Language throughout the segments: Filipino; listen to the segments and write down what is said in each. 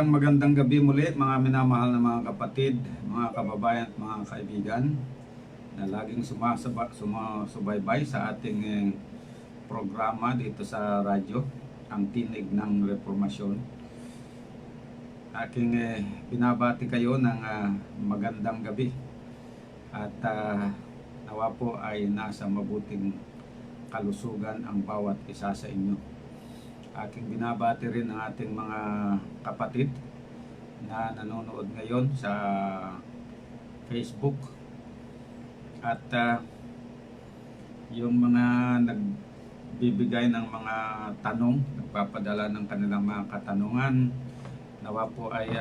Magandang gabi muli mga minamahal na mga kapatid, mga kababayan at mga kaibigan na laging sumusubaybay sa ating programa dito sa radyo, ang Tinig ng Reformasyon. Aking binabati kayo ng magandang gabi at nawa po ay nasa mabuting kalusugan ang bawat isa sa inyo. Aking binabati rin ang ating mga kapatid na nanonood ngayon sa Facebook at yung mga nagbibigay ng mga tanong, nagpapadala ng kanilang mga katanungan, nawa po ay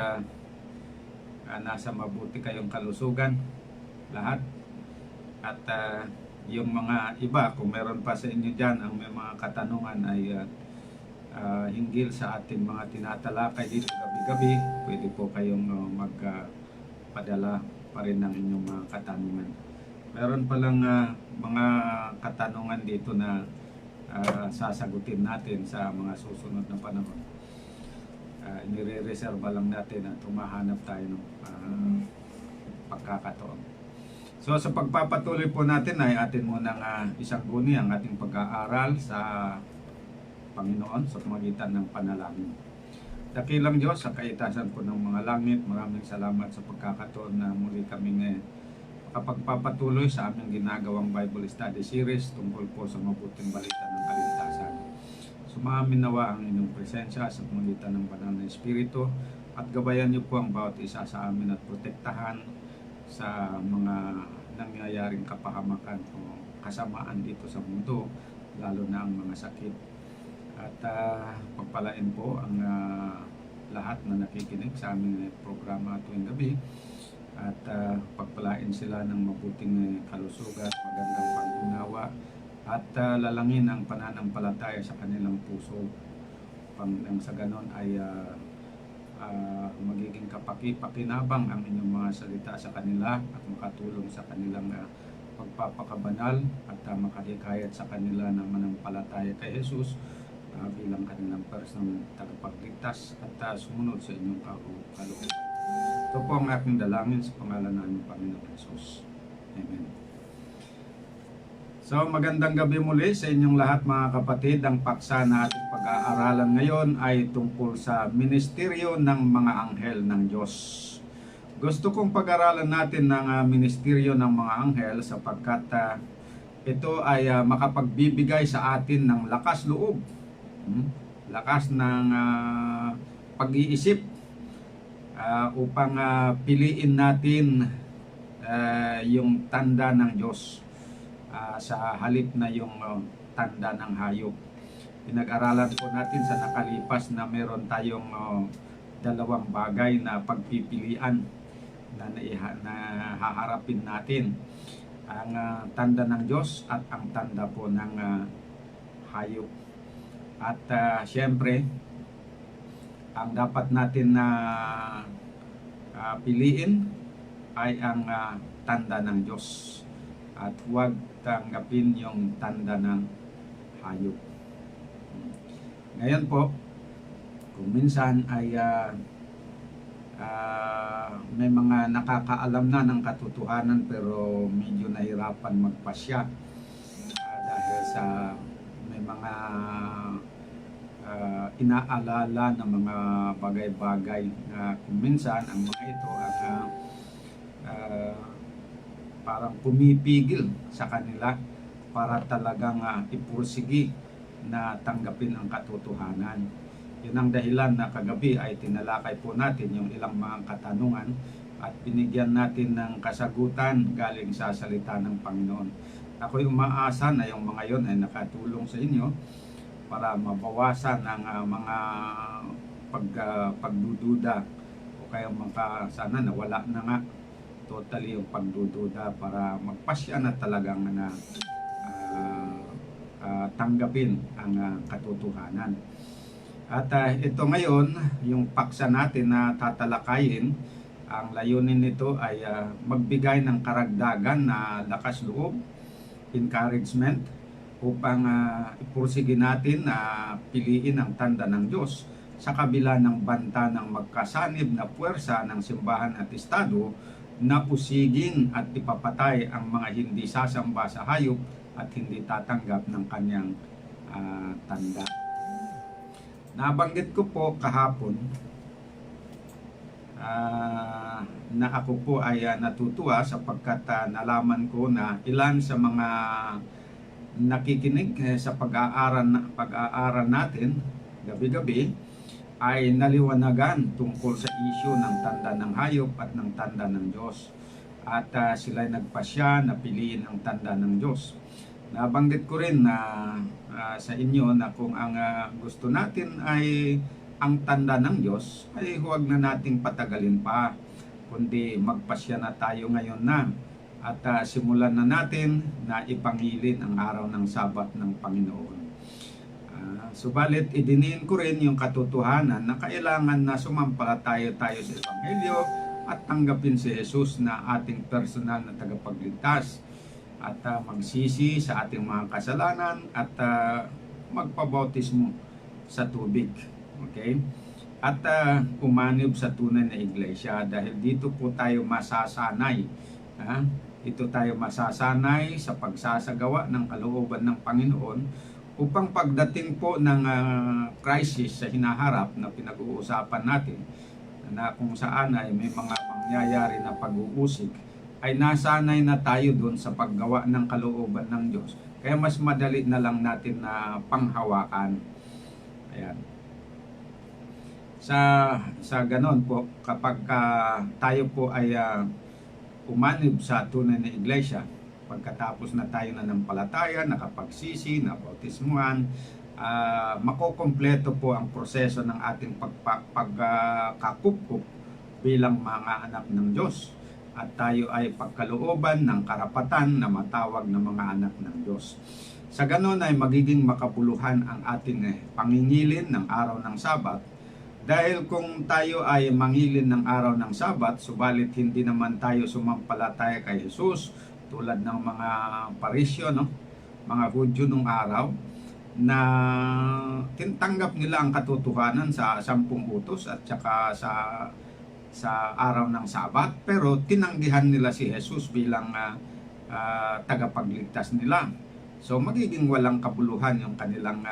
nasa mabuti kayong kalusugan lahat. At yung mga iba, kung meron pa sa inyo dyan ang may mga katanungan ay hinggil sa ating mga tinatalakay dito gabi-gabi, pwede po kayong magpadala pa rin ng inyong mga katanungan. Meron palang mga katanungan dito na sasagutin natin sa mga susunod na panahon. Nire-reserva lang natin at humahanap tayo ng pagkakataon. So sa pagpapatuloy po natin ay atin munang isaguni ang ating pag-aaral sa Panginoon sa pamagitan ng panalangin. Dakilang Diyos, sa kaitasan po ng mga langit, maraming salamat sa pagkakataon na muli kaming makapagpapatuloy sa aming ginagawang Bible Study Series tungkol po sa mabuting balita ng kaligtasan. Sumamin nawa ang inyong presensya sa pamagitan ng banal na Espiritu at gabayan niyo po ang bawat isa sa amin at protektahan sa mga nangyayaring kapahamakan o kasamaan dito sa mundo, lalo na ang mga sakit. At pagpalain po ang lahat na nakikinig sa aming programa tuwing gabi at pagpalain sila ng mabuting kalusugan, magandang pag-unawa at lalangin ang pananampalataya sa kanilang puso. Nang sa ganon ay magiging kapaki-pakinabang ang inyong mga salita sa kanila at makatulong sa kanilang pagpapakabanal at makahikayat sa kanila na manampalataya kay Jesus bilang kanilang personal tagapagligtas at sumunod sa inyong kalooban. Ito po ang aking dalangin sa pangalan ng Panginoong Jesus. Amen. So magandang gabi muli sa inyong lahat mga kapatid. Ang paksa na ating pag-aaralan ngayon ay tungkol sa ministeryo ng mga anghel ng Diyos. Gusto kong pag-aralan natin ng ministeryo ng mga anghel sapagkat ito ay makapagbibigay sa atin ng lakas loob, lakas ng pag-iisip upang piliin natin yung tanda ng Diyos sa halip na yung tanda ng hayop. Pinag-aralan po natin sa nakalipas na meron tayong dalawang bagay na pagpipilian na haharapin natin, ang tanda ng Diyos at ang tanda po ng hayop. At siyempre, ang dapat natin na piliin ay ang tanda ng Diyos at huwag tanggapin yung tanda ng hayop. Ngayon po, kung minsan ay may mga nakakaalam na ng katotohanan pero medyo nahirapan magpasya dahil sa may mga inaalala ng mga bagay-bagay na kung minsan ang mga ito at parang pumipigil sa kanila para talagang ipursigi na tanggapin ang katotohanan. Yun ang dahilan na kagabi ay tinalakay po natin yung ilang mga katanungan at binigyan natin ng kasagutan galing sa salita ng Panginoon. Ako'y umaasa na yung mga yon ay nakatulong sa inyo para mabawasan ng mga pagdududa o kaya sana nawala na nga totally yung pagdududa para magpasya na talagang na tanggapin ang katotohanan. At ito ngayon, yung paksa natin na tatalakayin, ang layunin nito ay magbigay ng karagdagan na lakas loob, encouragement, upang ipursige natin na piliin ang tanda ng Diyos sa kabila ng banta ng magkasanib na puwersa ng simbahan at estado na usigin at ipapatay ang mga hindi sasamba sa hayop at hindi tatanggap ng kanyang tanda. Nabanggit ko po kahapon na ako po ay natutuwa sapagkat nalaman ko na ilan sa mga nakikinig sa pag-aaral natin gabi-gabi ay naliwanagan tungkol sa issue ng tanda ng hayop at ng tanda ng Diyos. At sila ay nagpasya na piliin ang tanda ng Diyos. Nabanggit ko rin na sa inyo na kung ang gusto natin ay ang tanda ng Diyos, ay huwag na nating patagalin pa, kundi magpasya na tayo ngayon na at simulan na natin na ipangilin ang araw ng Sabat ng Panginoon. Subalit idiniin ko rin yung katotohanan na kailangan na sumampalataya tayo sa Ebanghelyo at tanggapin si Jesus na ating personal na tagapagligtas at magsisi sa ating mga kasalanan at magpabautismo sa tubig. Okay? At umanib sa tunay na iglesia dahil dito po tayo masasanay. Dito tayo masasanay sa pagsasagawa ng kalooban ng Panginoon upang pagdating po ng crisis sa hinaharap na pinag-uusapan natin na kung saan ay may mga mangyayari na pag-uusig, ay nasanay na tayo doon sa paggawa ng kalooban ng Diyos. Kaya mas madali na lang natin na panghawakan. Ayan. Sa ganon po, kapag tayo po ay umanib sa tunay na iglesia, pagkatapos na tayo nanampalataya, nakapagsisi, nabautismuhan, makokompleto po ang proseso ng ating pagkakupkup bilang mga anak ng Diyos. At tayo ay pagkalooban ng karapatan na matawag ng mga anak ng Diyos. Sa ganon ay magiging makabuluhan ang ating pangingilin ng araw ng Sabat. Dahil kung tayo ay mangilin ng araw ng Sabat, subalit hindi naman tayo sumampalataya kay Jesus, tulad ng mga parisyo, mga Hudyo nung araw, na tinanggap nila ang katotohanan sa 10 utos at saka sa araw ng Sabat, pero tinanggihan nila si Jesus bilang tagapagligtas nila. So magiging walang kabuluhan yung kanilang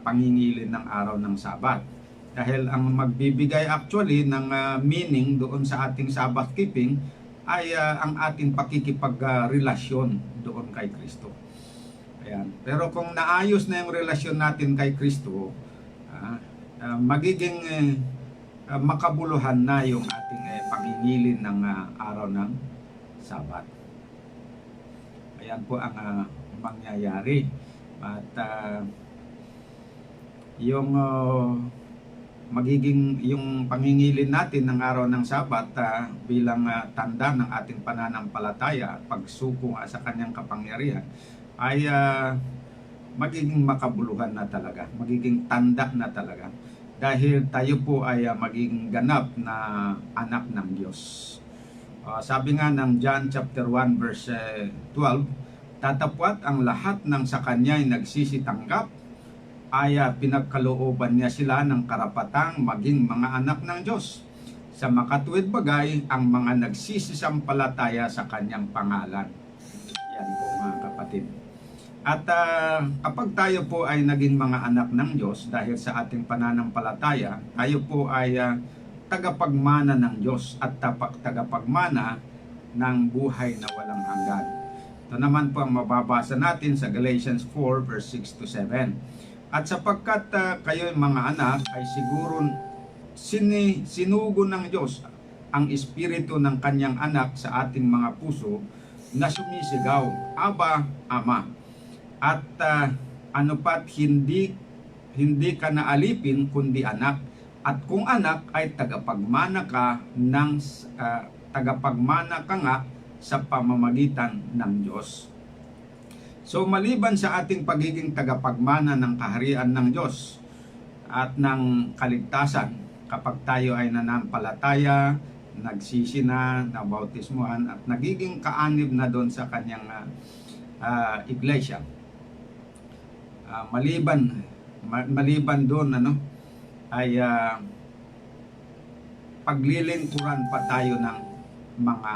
pangingilin ng araw ng Sabat. Dahil ang magbibigay actually ng meaning doon sa ating Sabbath keeping ay ang ating pakikipagrelasyon doon kay Kristo. Ayan. Pero kung naayos na yung relasyon natin kay Kristo, magiging makabuluhan na yung ating pangingilin ng araw ng Sabat. Ayan po ang mangyayari. At yung magiging yung pangingilin natin ng araw ng Sabat bilang tanda ng ating pananampalataya at pagsuko sa kanyang kapangyarihan ay magiging makabuluhan na talaga, magiging tanda na talaga dahil tayo po ay magiging ganap na anak ng Diyos. Sabi nga ng John chapter 1 verse 12, tatapwat ang lahat ng sa kanya ay nagsisitanggap ay pinagkalooban niya sila ng karapatang maging mga anak ng Diyos. Sa makatuwid bagay, ang mga nagsisisampalataya sa kanyang pangalan. Yan po mga kapatid. At kapag tayo po ay naging mga anak ng Diyos dahil sa ating pananampalataya, tayo po ay tagapagmana ng Diyos at tagapagmana ng buhay na walang hanggan. Ito naman po ang mababasa natin sa Galatians 4 verse 6 to 7. At sapagkat kayo mga anak ay siguro sinugo ng Diyos ang espiritu ng kanyang anak sa ating mga puso na sumisigaw, Aba, Ama. At ano pat hindi ka naalipin kundi anak. At kung anak ay tagapagmana ka nga sa pamamagitan ng Diyos. So maliban sa ating pagiging tagapagmana ng kaharian ng Diyos, at ng kaligtasan kapag tayo ay nanampalataya, nagsisi na, nabautismuhan at nagiging kaanib na doon sa kanyang iglesia. Maliban doon ay paglilingkuran pa tayo ng mga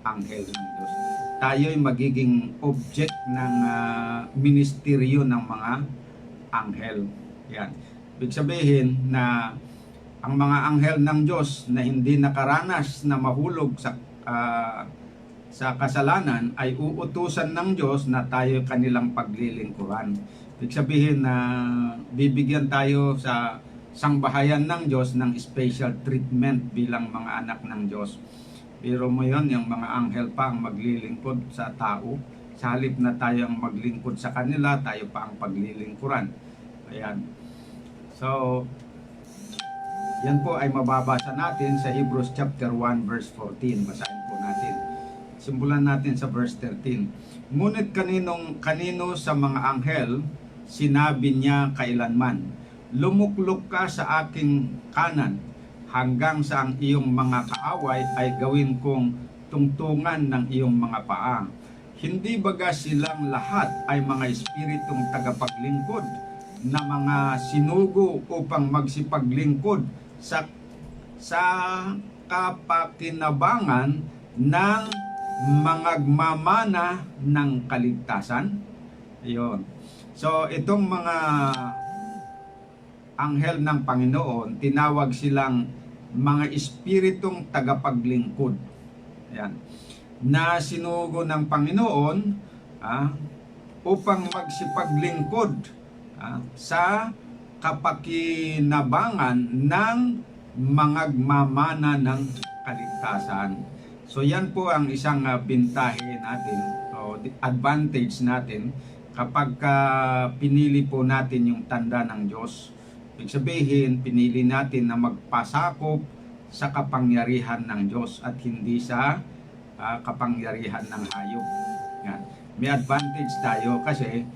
anghel ng Diyos. Tayo ay magiging object ng ministeryo ng mga anghel. Yan. Ibig sabihin na ang mga anghel ng Diyos na hindi nakaranas na mahulog sa kasalanan ay uutusan ng Diyos na tayo kanilang paglilingkuran. Ibig sabihin na bibigyan tayo sa sangbahayan ng Diyos ng special treatment bilang mga anak ng Diyos. Pero mo yun, yung mga anghel pa ang maglilingkod sa tao. Sa halip na tayo ang maglingkod sa kanila, tayo pa ang paglilingkuran. Ayan. So, yan po ay mababasa natin sa Hebrews chapter 1 verse 14. Basahin po natin. Simulan natin sa verse 13. Ngunit kanino sa mga anghel sinabi niya kailanman, lumuklok ka sa aking kanan hanggang sa ang iyong mga kaaway ay gawin kong tungtungan ng iyong mga paa. Hindi baga silang lahat ay mga espiritong tagapaglingkod na mga sinugo upang magsipaglingkod sa kapakinabangan ng mga mamana ng kaligtasan? Ayun. So, itong mga anghel ng Panginoon, tinawag silang mga espiritong tagapaglingkod. Ayan. Na sinugo ng Panginoon upang magsipaglingkod sa kapakinabangan ng mga mamana ng kaligtasan. So yan po ang isang bintahe natin o advantage natin kapag pinili po natin yung tanda ng Diyos. Ibig sabihin, pinili natin na magpasakop sa kapangyarihan ng Diyos at hindi sa kapangyarihan ng hayop. Yan. May advantage tayo kasi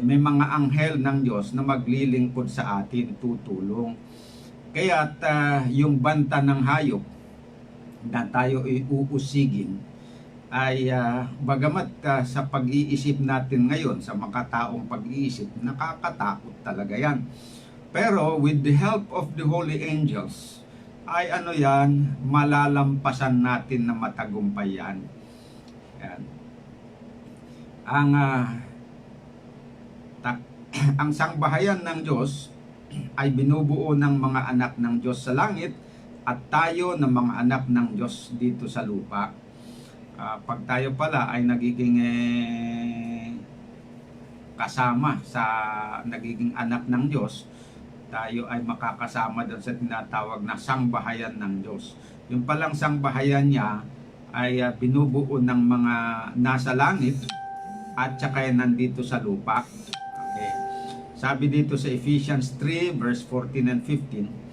may mga anghel ng Diyos na maglilingkod sa atin, tutulong. Kaya't yung banta ng hayop na tayo uusigin ay bagamat sa pag-iisip natin ngayon, sa makataong pag-iisip, nakakatakot talaga yan. Pero with the help of the holy angels, ay malalampasan natin na matagumpay yan. Yan. Ang sangbahayan ng Diyos ay binubuo ng mga anak ng Diyos sa langit at tayo ng mga anak ng Diyos dito sa lupa. Pag tayo pala ay nagiging kasama sa nagiging anak ng Diyos, tayo ay makakasama doon sa tinatawag na sangbahayan ng Diyos. Yung palang sangbahayan niya ay binubuo ng mga nasa langit at saka nandito sa lupa. Okay. Sabi dito sa Ephesians 3 verse 14 and 15,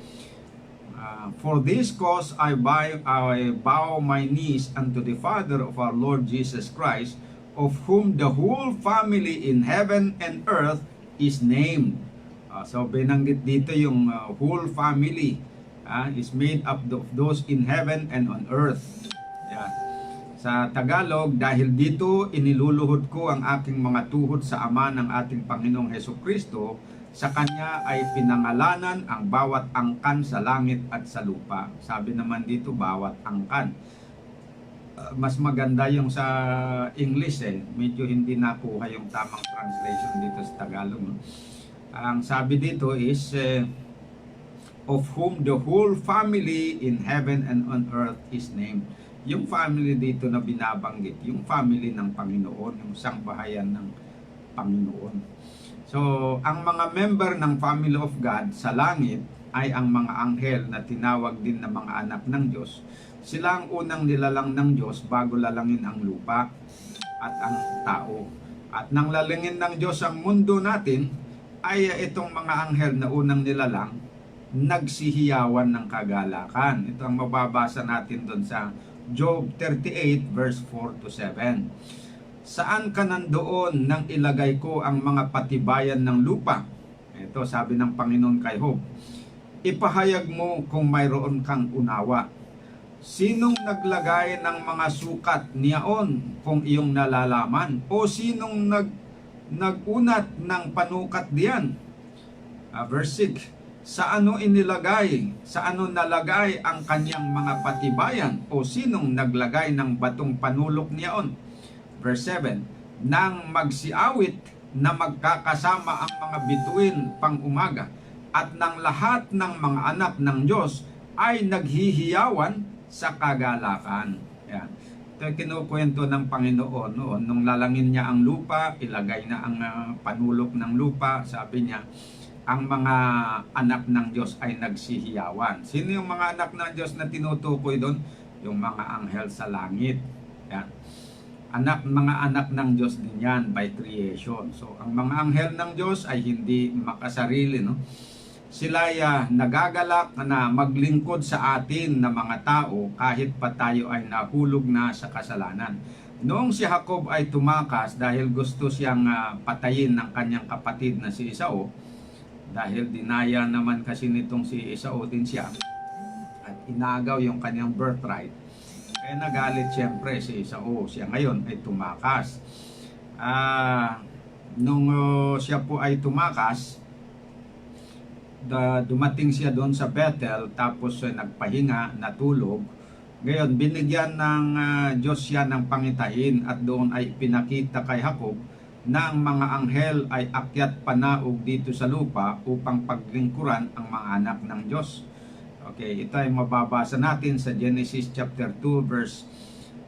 for this cause I bow my knees unto the Father of our Lord Jesus Christ, of whom the whole family in heaven and earth is named. So binanggit dito yung whole family is made up of those in heaven and on earth. Yan. Sa Tagalog, dahil dito iniluluhod ko ang aking mga tuhod sa Ama ng ating Panginoong Hesukristo, sa Kanya ay pinangalanan ang bawat angkan sa langit at sa lupa. Sabi naman dito, bawat angkan. Mas maganda yung sa English medyo hindi nakuha yung tamang translation dito sa Tagalog. Ang sabi dito is, of whom the whole family in heaven and on earth is named. Yung family dito na binabanggit, yung family ng Panginoon, yung sangbahayan ng Panginoon. So, ang mga member ng family of God sa langit ay ang mga anghel na tinawag din na mga anak ng Diyos. Sila ang unang nilalang ng Diyos bago lalangin ang lupa at ang tao. At nang lalangin ng Diyos ang mundo natin, ay itong mga anghel na unang nilalang nagsihiyawan ng kagalakan. Ito ang mababasa natin doon sa Job 38 verse 4 to 7. Saan ka nandoon nang ilagay ko ang mga patibayan ng lupa? Ito, sabi ng Panginoon kay Job, ipahayag mo kung mayroon kang unawa. Sinong naglagay ng mga sukat niyaon kung iyong nalalaman? O sinong nagunat ng panukat diyan? Verse 6, sa ano nalagay ang kanyang mga patibayan? O sinong naglagay ng batong panulok niyaon? Verse 7, nang magsiawit na magkakasama ang mga bituin pang umaga at ng lahat ng mga anak ng Diyos ay naghihiyawan sa kagalakan. Yan. Ito ay kinukwento ng Panginoon noon. Nung lalangin niya ang lupa, ilagay na ang panulok ng lupa, sabi niya, ang mga anak ng Diyos ay nagsihiyawan. Sino yung mga anak ng Diyos na tinutukoy doon? Yung mga anghel sa langit. Yan. Mga anak ng Diyos din yan by creation. So, ang mga anghel ng Diyos ay hindi makasarili, no? Sila ay nagagalak na maglingkod sa atin na mga tao kahit pa tayo ay nahulog na sa kasalanan. Noong si Jacob ay tumakas dahil gusto siyang patayin ng kanyang kapatid na si Esau, dahil dinaya naman kasi nitong si Esau din siya at inagaw yung kanyang birthright, kaya nagalit siyempre si Esau. Siya ngayon ay tumakas. Nung siya po ay tumakas, dumating siya doon sa Bethel, tapos nagpahinga, natulog. Ngayon, binigyan ng Diyos siya ng pangitain at doon ay pinakita kay Jacob na ang mga anghel ay akyat panaog dito sa lupa upang paglingkuran ang mga anak ng Diyos. Okay, ito ay mababasa natin sa Genesis chapter 2 verse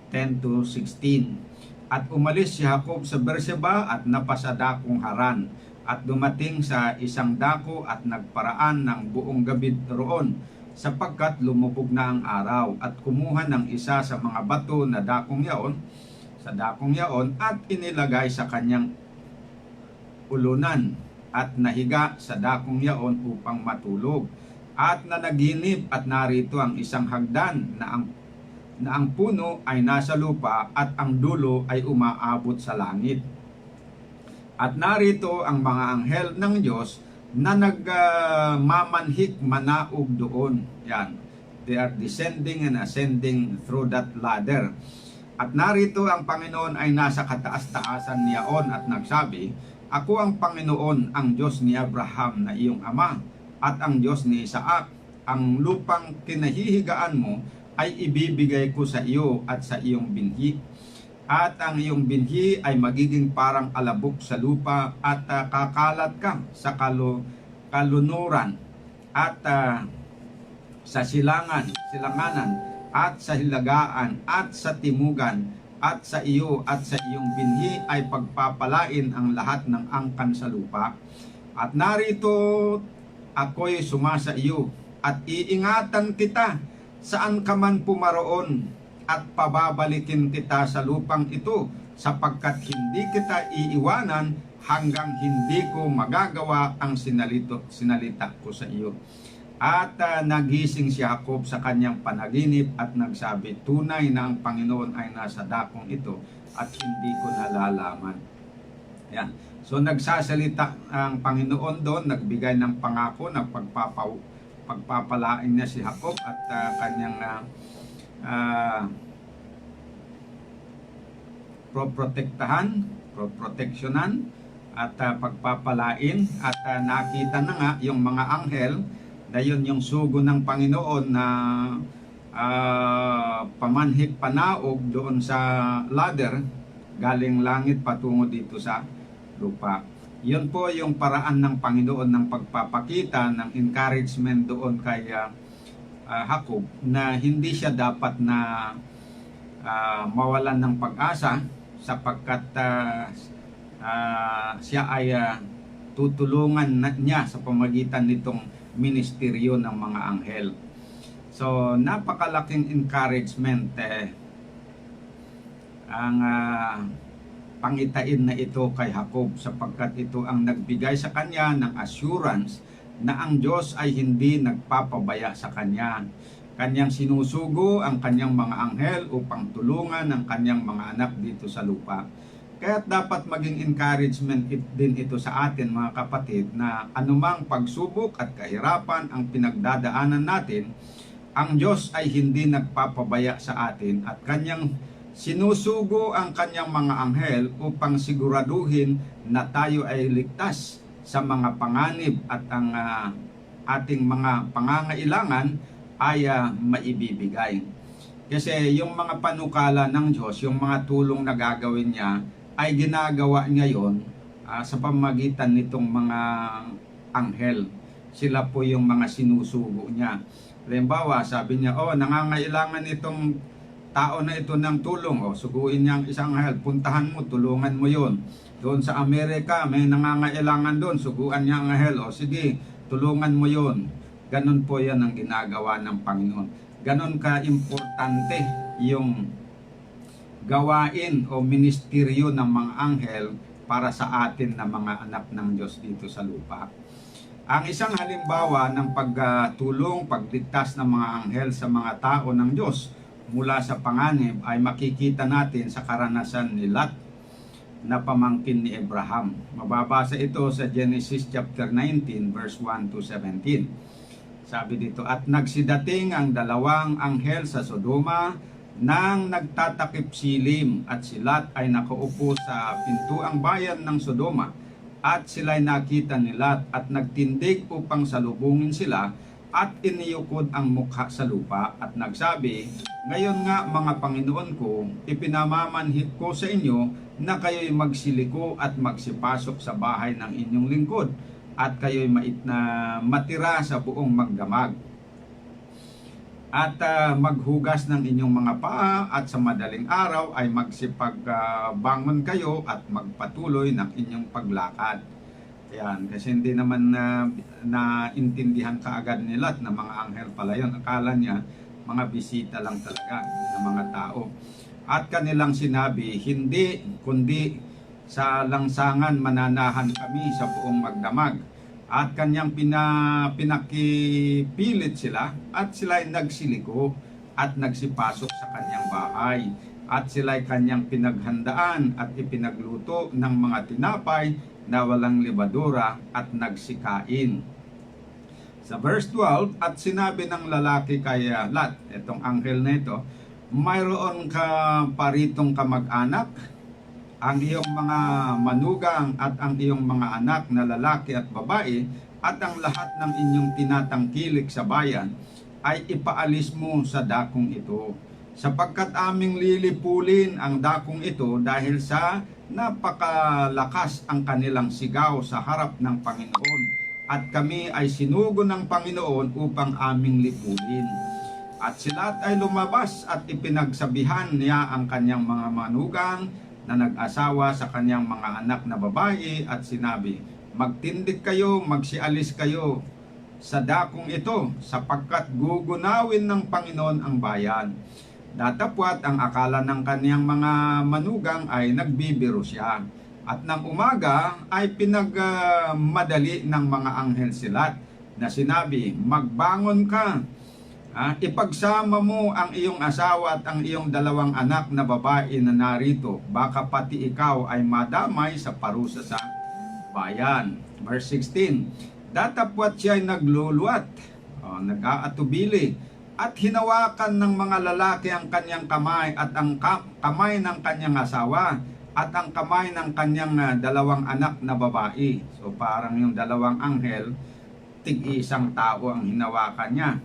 10 to 16. At umalis si Jacob sa Beersheba at napasa dakong Haran, at dumating sa isang dako at nagparaan ng buong gabi roon, sapagkat lumubog na ang araw, at kumuha ng isa sa mga bato na dakong yaon, at inilagay sa kanyang ulunan, at nahiga sa dakong yaon upang matulog. At nanaginip at narito ang isang hagdan na ang puno ay nasa lupa at ang dulo ay umaabot sa langit. At narito ang mga anghel ng Diyos na nagmamanhik manaog doon. Yan. They are descending and ascending through that ladder. At narito ang Panginoon ay nasa kataas-taasan niyaon at nagsabi, ako ang Panginoon, ang Diyos ni Abraham na iyong ama, at ang Diyos ni Isaac. Ang lupang kinahihigaan mo ay ibibigay ko sa iyo at sa iyong binhi. At ang iyong binhi ay magiging parang alabok sa lupa, at kakalat ka sa kalunuran at sa silanganan at sa hilagaan at sa timugan, at sa iyo at sa iyong binhi ay pagpapalain ang lahat ng angkan sa lupa. At narito ako'y sumasa iyo at iingatan kita saan ka man pumaroon, at pababalikin kita sa lupang ito, sapagkat hindi kita iiwanan hanggang hindi ko magagawa ang sinalita ko sa iyo. At nagising si Jacob sa kanyang panaginip at nagsabi, tunay na ang Panginoon ay nasa dakong ito at hindi ko nalalaman. Yan. So nagsasalita ang Panginoon doon, nagbigay ng pangako na pagpapalain niya si Jacob at kanyang proteksyonan at pagpapalain. At nakita na nga yung mga anghel, dayon yung sugo ng Panginoon na pamanhik panaog doon sa ladder galing langit patungo dito sa lupa. Yun po yung paraan ng Panginoon ng pagpapakita ng encouragement doon kay Jacob, na hindi siya dapat na mawalan ng pag-asa, sapagkat siya ay tutulungan niya sa pamagitan nitong ministeryo ng mga anghel. So napakalaking encouragement ang pangitain na ito kay Jacob, sapagkat ito ang nagbigay sa kanya ng assurance na ang Diyos ay hindi nagpapabaya sa kanya. Kanyang sinusugo ang kanyang mga anghel upang tulungan ang kanyang mga anak dito sa lupa. Kaya dapat maging encouragement din ito sa atin mga kapatid na anumang pagsubok at kahirapan ang pinagdadaanan natin, ang Diyos ay hindi nagpapabaya sa atin at kanyang sinusugo ang kanyang mga anghel upang siguraduhin na tayo ay ligtas sa mga panganib at ang ating mga pangangailangan ay maibibigay. Kasi yung mga panukala ng Diyos, yung mga tulong na gagawin niya, ay ginagawa ngayon sa pamagitan nitong mga anghel. Sila po yung mga sinusugo niya. Halimbawa, sabi niya, nangangailangan itong tao na ito ng tulong. Suguin niya ang isang anghel, puntahan mo, tulungan mo yon. Doon sa Amerika, may nangangailangan doon, suguan niya ang anghel. Sige, tulungan mo yon. Ganon po yan ang ginagawa ng Panginoon. Ganon ka-importante yung gawain o ministeryo ng mga anghel para sa atin na mga anak ng Diyos dito sa lupa. Ang isang halimbawa ng pagtulong, pagligtas ng mga anghel sa mga tao ng Diyos mula sa panganib ay makikita natin sa karanasan ni Lot na pamangkin ni Abraham. Mababasa ito sa Genesis chapter 19 verse 1 to 17. Sabi dito, at nagsidating ang dalawang anghel sa Sodoma nang nagtatakip silim, at si Lot ay nakaupo sa pintuang bayan ng Sodoma, at sila'y nakita ni Lot at nagtindig upang salubungin sila, at iniyukod ang mukha sa lupa at nagsabi, ngayon nga mga Panginoon ko, ipinamamanhid ko sa inyo na kayo'y magsiliko at magsipasok sa bahay ng inyong lingkod, at kayo'y matira sa buong magdamag, at maghugas ng inyong mga paa, at sa madaling araw ay magsipagbangon kayo at magpatuloy ng inyong paglakad. Ayan, kasi hindi naman naintindihan kaagad ni Lot na mga anghel pala yun. Akala niya mga bisita lang talaga ng mga tao. At kanilang sinabi, hindi, kundi sa langsangan mananahan kami sa buong magdamag. At kanyang pinakipilit sila, at sila'y nagsiliko at nagsipasok sa kanyang bahay. At sila'y kanyang pinaghandaan at ipinagluto ng mga tinapay na walang libadura at nagsikain. Sa verse 12, at sinabi ng lalaki kay Lot, itong anghel na ito, mayroon ka paritong kamag-anak, ang iyong mga manugang at ang iyong mga anak na lalaki at babae at ang lahat ng inyong tinatangkilik sa bayan ay ipaalis mo sa dakong ito, sapagkat aming lilipulin ang dakong ito dahil sa napakalakas ang kanilang sigaw sa harap ng Panginoon, at kami ay sinugo ng Panginoon upang aming lipulin. At si Lot ay lumabas at ipinagsabihan niya ang kanyang mga manugang na nag-asawa sa kanyang mga anak na babae, at sinabi, magtindig kayo, magsialis kayo sa dakong ito, sapagkat gugunawin ng Panginoon ang bayan. Datapwat ang akala ng kanyang mga manugang ay nagbibiro siya. At ng umaga ay pinagmadali ng mga anghel si Lot na sinabi, magbangon ka, ipagsama mo ang iyong asawa at ang iyong dalawang anak na babae na narito, baka pati ikaw ay madamay sa parusa sa bayan. Verse 16, datapwat siya ay nagluluwat, nag-aatubili, at hinawakan ng mga lalaki ang kanyang kamay at ang kamay ng kanyang asawa at ang kamay ng kanyang dalawang anak na babae. So parang yung dalawang anghel, tig-isang tao ang hinawakan niya.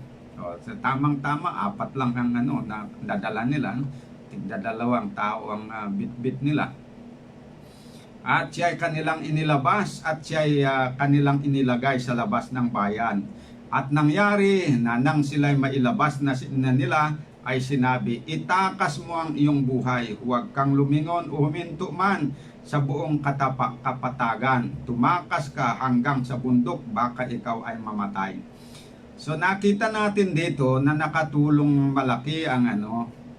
So tamang-tama, apat lang ang na dadala nila, tig-dalawang tao ang bit-bit nila. At siya ay kanilang inilabas at siya ay kanilang inilagay sa labas ng bayan. At nangyari na nang sila'y mailabas na nila, ay sinabi, itakas mo ang iyong buhay, huwag kang lumingon o huminto man sa buong kapatagan. Tumakas ka hanggang sa bundok, baka ikaw ay mamatay. So nakita natin dito na nakatulong malaki ang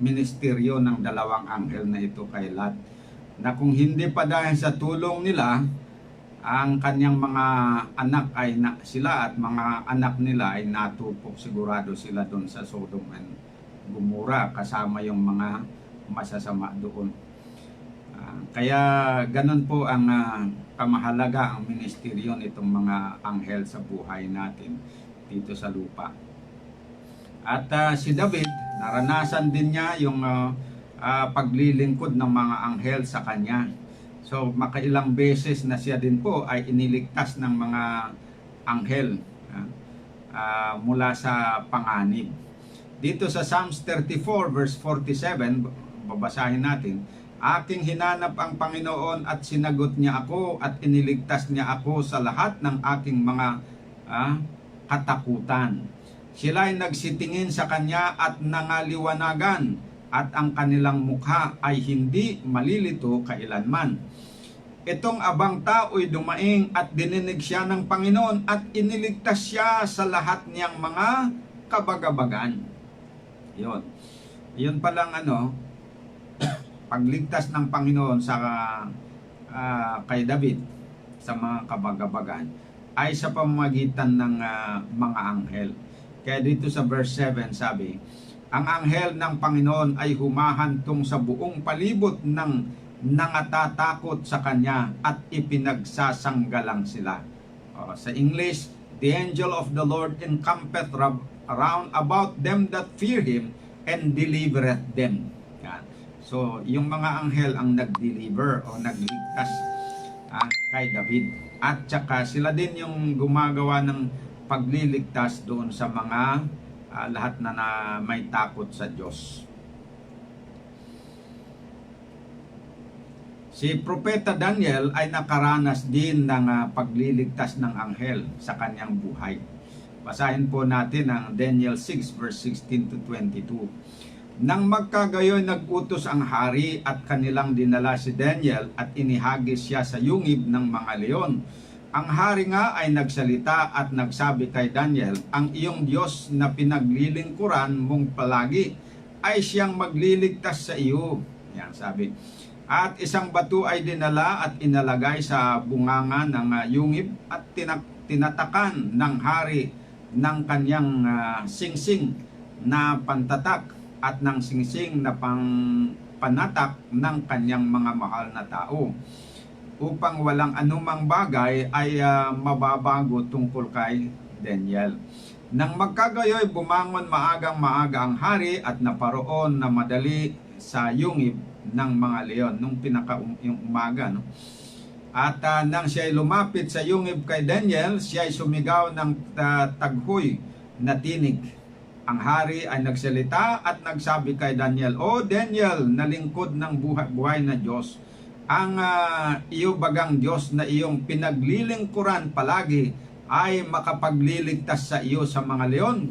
ministeryo ng dalawang anghel na ito kay Lot. Na kung hindi pa dahil sa tulong nila, ang kanyang mga anak ay sila at mga anak nila ay natupok, sigurado sila doon sa Sodom and Gomorrah kasama yung mga masasama doon. Kaya ganun po ang kamahalaga ang ministeryo nitong mga anghel sa buhay natin dito sa lupa. At si David, naranasan din niya yung paglilingkod ng mga anghel sa kanya. So makailang beses na siya din po ay iniligtas ng mga anghel mula sa panganib. Dito sa Psalms 34 verse 47, babasahin natin, aking hinanap ang Panginoon at sinagot niya ako at iniligtas niya ako sa lahat ng aking mga katakutan. Sila ay nagsitingin sa kanya at nangaliwanagan at ang kanilang mukha ay hindi malilito kailanman. Itong abang tao'y dumaing at dininig siya ng Panginoon at iniligtas siya sa lahat niyang mga kabagabagan. Yun palang pagligtas ng Panginoon sa kay David sa mga kabagabagan ay sa pamamagitan ng mga anghel. Kaya dito sa verse 7 sabi, ang anghel ng Panginoon ay humahantong sa buong palibot ng nangatatakot sa kanya at ipinagsasanggalang sila. Sa English, the angel of the Lord encampeth around about them that fear Him and delivereth them. Yan. So, yung mga anghel ang nag-deliver o nagligtas kay David. At saka sila din yung gumagawa ng pagliligtas doon sa mga lahat na may takot sa Diyos. Si Propeta Daniel ay nakaranas din ng pagliligtas ng anghel sa kanyang buhay. Basahin po natin ang Daniel 6 verse 16 to 22. Nang magkagayoy nagutos ang hari at kanilang dinala si Daniel at inihagis siya sa yungib ng mga leon. Ang hari nga ay nagsalita at nagsabi kay Daniel, ang iyong Diyos na pinaglilingkuran mong palagi ay siyang magliligtas sa iyo. Yan sabi. At isang bato ay dinala at inalagay sa bunganga ng yungib at tinatakan ng hari ng kanyang singsing na pantatak at ng singsing na panatak ng kanyang mga mahal na tao upang walang anumang bagay ay mababago tungkol kay Daniel. Nang magkagayoy bumangon maagang-maaga ang hari at naparoon na madali sa yungib ng mga leon nung yung umaga, no? At nang siya ay lumapit sa yungib kay Daniel, siya ay sumigaw ng taghoy na tinig. Ang hari ay nagsalita at nagsabi kay Daniel, O Daniel, na lingkod ng buhay na Diyos, ang iyo bagang Diyos na iyong pinaglilingkuran palagi ay makapagliligtas sa iyo sa mga leon.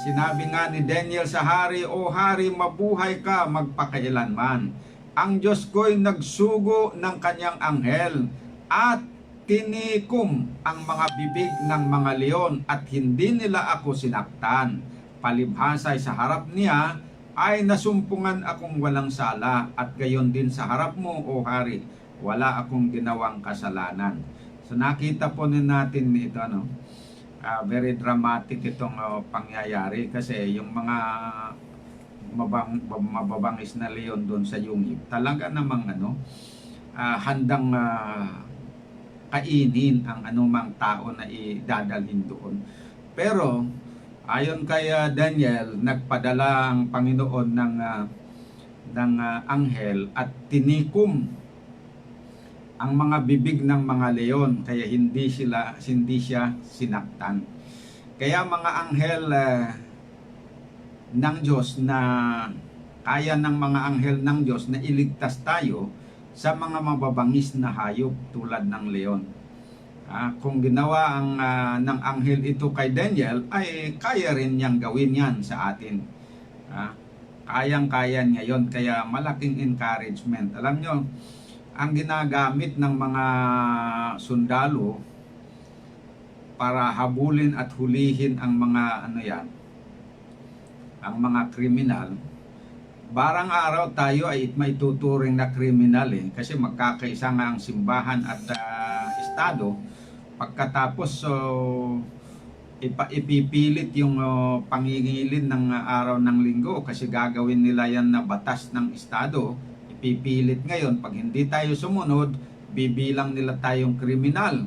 Sinabi nga ni Daniel sa hari, O hari, mabuhay ka magpakailanman. Ang Diyos ko'y nagsugo ng kanyang anghel at tinikom ang mga bibig ng mga leon at hindi nila ako sinaktan. Palibhasay sa harap niya ay nasumpungan akong walang sala at gayon din sa harap mo, O hari, wala akong ginawang kasalanan. So nakita po natin ito, very dramatic itong pangyayari kasi yung mga mababangis na leon doon sa yungib talaga namang handang kainin ang anumang tao na idadalhin doon. Pero ayon kay Daniel, nagpadala ang Panginoon ng anghel at tinikom ang mga bibig ng mga leon kaya hindi siya sinaktan. Kaya mga anghel ng Diyos na kaya ng mga anghel ng Diyos na iligtas tayo sa mga mababangis na hayop tulad ng leon. Kung ginawa ng anghel ito kay Daniel, ay kaya rin niyang gawin yan sa atin. Kayang-kaya niya yon, kaya malaking encouragement. Alam nyo, ang ginagamit ng mga sundalo para habulin at hulihin ang mga ang mga kriminal, barang araw tayo ay maituturing na kriminal kasi magkakaisa nga ang simbahan at estado. Pagkatapos ipipilit yung pangingilin ng araw ng linggo kasi gagawin nila yan na batas ng estado, pipilit ngayon, pag hindi tayo sumunod, bibilang nila tayong kriminal.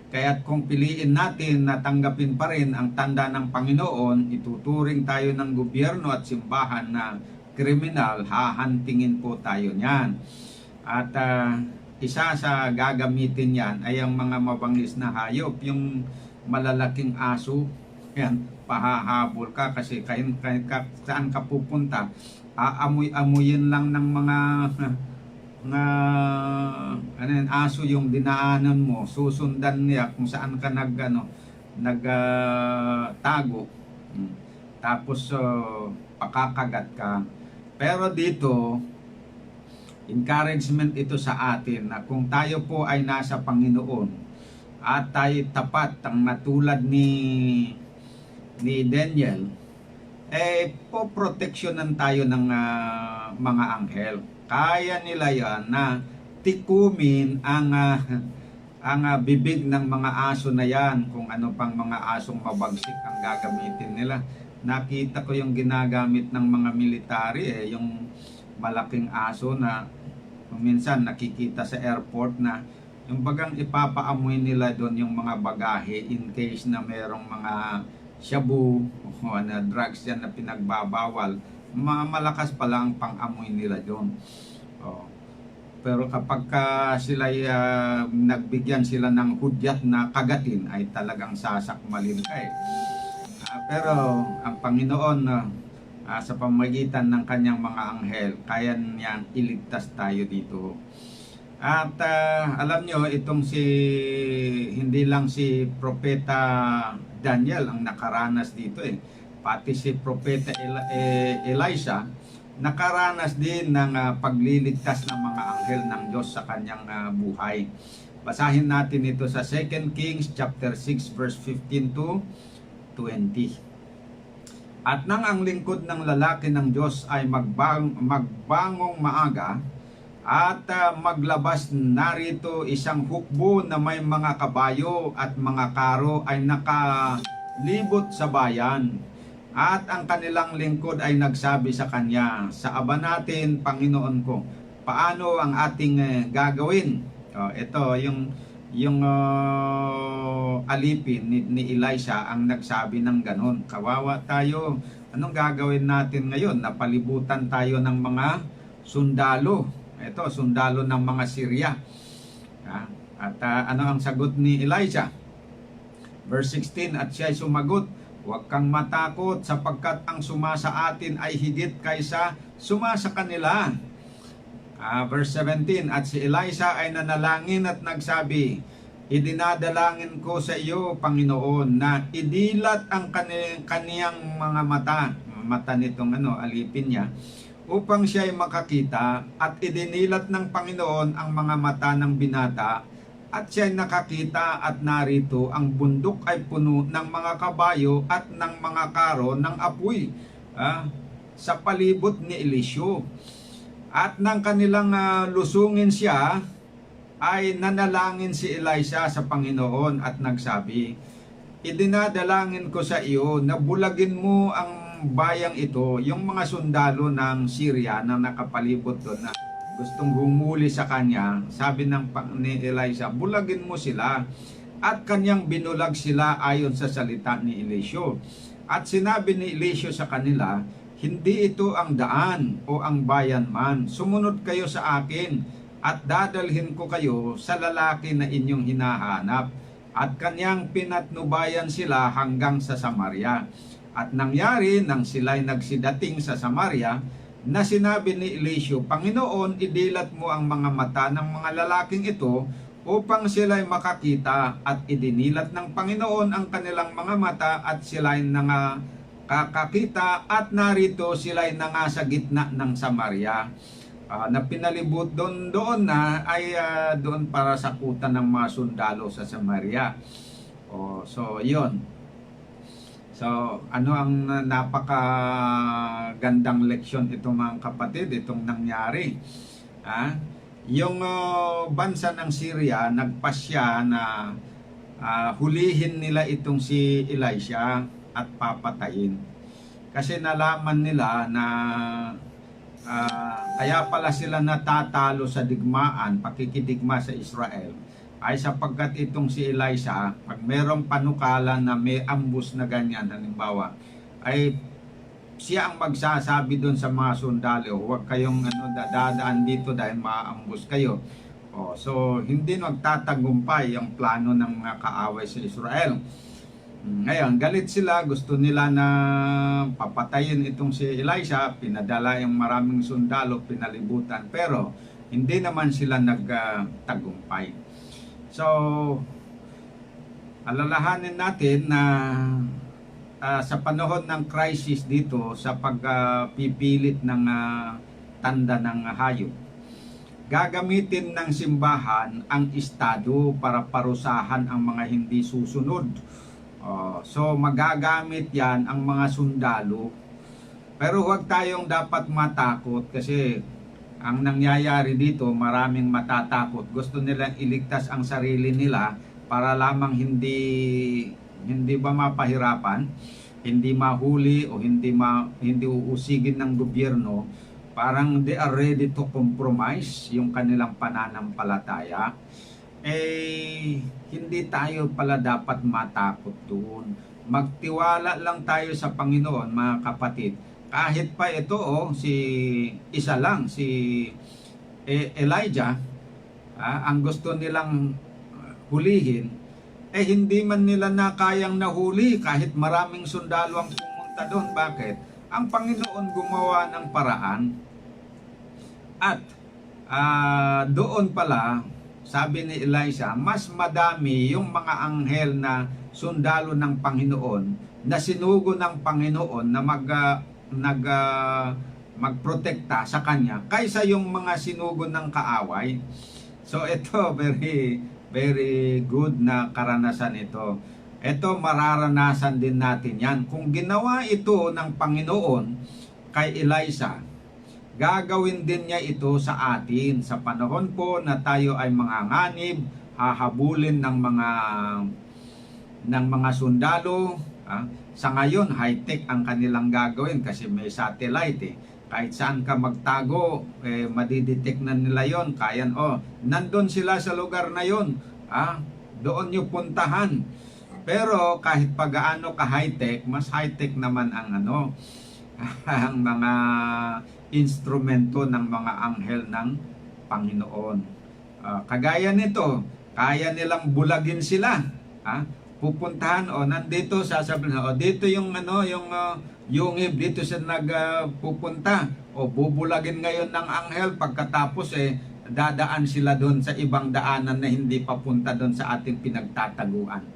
Kaya't kung piliin natin na tanggapin pa rin ang tanda ng Panginoon, ituturing tayo ng gobyerno at simbahan na kriminal, hahantingin po tayo niyan. At isa sa gagamitin yan ay ang mga mabangis na hayop, yung malalaking aso. Yan, pahahabol ka kasi kahit saan ka pupunta, aamoy-amoyin lang ng mga aso yung dinaanan mo, susundan niya kung saan ka tago. Tapos pakakagat ka. Pero dito, encouragement ito sa atin na kung tayo po ay nasa Panginoon at tayo tapat, ang natulad ni Daniel, poproteksyonan tayo ng mga anghel. Kaya nila yan na tikumin ang bibig ng mga aso na yan, kung ano pang mga asong mabagsik ang gagamitin nila. Nakita ko yung ginagamit ng mga military, yung malaking aso na minsan nakikita sa airport na yung bagang ipapaamoy nila doon yung mga bagahe in case na merong mga shabu o na drugs yan na pinagbabawal. Malakas pa lang pang-amoy nila doon. Pero kapag sila nagbigyan sila ng hudyat na kagatin, ay talagang sasakmalin ka pero ang Panginoon sa pamamagitan ng kanyang mga anghel, kaya niyang iligtas tayo dito. At alam nyo, itong hindi lang si Propeta Daniel ang nakaranas dito pati si Propeta Elisha nakaranas din ng pagliligtas ng mga anghel ng Diyos sa kanyang buhay. Basahin natin ito sa 2 Kings chapter 6 verse 15 to 20. At nang ang lingkod ng lalaki ng Diyos ay magbangong maaga at maglabas, narito isang hukbo na may mga kabayo at mga karo ay nakalibot sa bayan. At ang kanilang lingkod ay nagsabi sa kanya, sa aba natin, Panginoon ko, paano ang ating gagawin? Ito yung alipin ni Elisha ang nagsabi ng ganon. Kawawa tayo. Anong gagawin natin ngayon? Napalibutan tayo ng mga sundalo. Ito, sundalo ng mga Syria. At ano ang sagot ni Elisha? Verse 16, at siya ay sumagot, huwag kang matakot sapagkat ang sumasa atin ay higit kaysa sumasa kanila. Verse 17, at si Elisha ay nanalangin at nagsabi, idinadalangin ko sa iyo, Panginoon, na idilat ang kaniyang mga mata nitong alipin niya, upang siya ay makakita, at idinilat ng Panginoon ang mga mata ng binata, at siya ay nakakita, at narito ang bundok ay puno ng mga kabayo at ng mga karo ng apoy sa palibot ni Eliseo. At nang kanilang lusungin siya, ay nanalangin si Elisha sa Panginoon at nagsabi, idinadalangin ko sa iyo na bulagin mo ang bayang ito, yung mga sundalo ng Syria na nakapalibot doon na gustong humuli sa kanya. Sabi ni Elisha, bulagin mo sila. At kanyang binulag sila ayon sa salita ni Eliseo. At sinabi ni Eliseo sa kanila, hindi ito ang daan o ang bayan man. Sumunod kayo sa akin at dadalhin ko kayo sa lalaki na inyong hinahanap. At kanyang pinatnubayan sila hanggang sa Samaria. At nangyari nang sila'y nagsidating sa Samaria, na sinabi ni Eliseo, Panginoon, idilat mo ang mga mata ng mga lalaking ito upang sila'y makakita. At idinilat ng Panginoon ang kanilang mga mata at sila'y kakakita, at narito sila'y nasa gitna ng Samaria. Na pinalibot doon na ay doon para sakutan ng mga sundalo sa Samaria. So yun. So ano ang napakagandang leksyon ito mga kapatid, itong nangyari. Yung bansa ng Syria nagpasya na hulihin nila itong si Elisha at papatayin. Kasi nalaman nila na Kaya pala sila natatalo sa digmaan, pakikidigma sa Israel, ay sapagkat itong si Elisha, pag merong panukala na may ambush na ganyan, halimbawa, ay siya ang magsasabi doon sa mga sundalo, huwag kayong dadaan dito dahil maaambus kayo. So hindi magtatagumpay yung plano ng mga kaaway sa Israel. Ngayon, galit sila, gusto nila na papatayin itong si Elisha, pinadala yung maraming sundalo, pinalibutan, pero hindi naman sila nagtagumpay. So, alalahanin natin na sa panahon ng crisis dito, sa pagpipilit ng tanda ng hayop, gagamitin ng simbahan ang estado para parusahan ang mga hindi susunod. So magagamit yan ang mga sundalo, pero huwag tayong dapat matakot kasi ang nangyayari dito, maraming matatakot, gusto nilang iligtas ang sarili nila para lamang hindi ba mapahirapan, hindi mahuli o hindi uusigin ng gobyerno. Parang they are ready to compromise yung kanilang pananampalataya. Hindi tayo pala dapat matakot doon. Magtiwala lang tayo sa Panginoon, mga kapatid. Kahit pa ito, si Elijah, ang gusto nilang hulihin, hindi man nila na kayang nahuli kahit maraming sundalo ang pumunta doon. Bakit? Ang Panginoon gumawa ng paraan at doon pala, sabi ni Elisha, mas madami yung mga anghel na sundalo ng Panginoon na sinugo ng Panginoon na magprotekta sa kanya kaysa yung mga sinugo ng kaaway. So ito, very good na karanasan ito. Ito, mararanasan din natin yan. Kung ginawa ito ng Panginoon kay Elisha, gagawin din niya ito sa atin. Sa panahon po na tayo ay manganganib, hahabulin ng mga sundalo. Sa ngayon, high-tech ang kanilang gagawin kasi may satellite. Kahit saan ka magtago, madidetect na nila yon. Kaya, nandun sila sa lugar na yon. Doon nyo puntahan. Pero kahit pagaano ka high-tech, mas high-tech naman ang ang mga instrumento ng mga anghel ng Panginoon. Kagaya nito, kaya nilang bulagin sila. Pupuntahan, nandito, sasabihin, dito yung yungib, dito siya nagpupunta, bubulagin ngayon ng anghel, pagkatapos dadaan sila doon sa ibang daanan na hindi papunta doon sa ating pinagtataguan.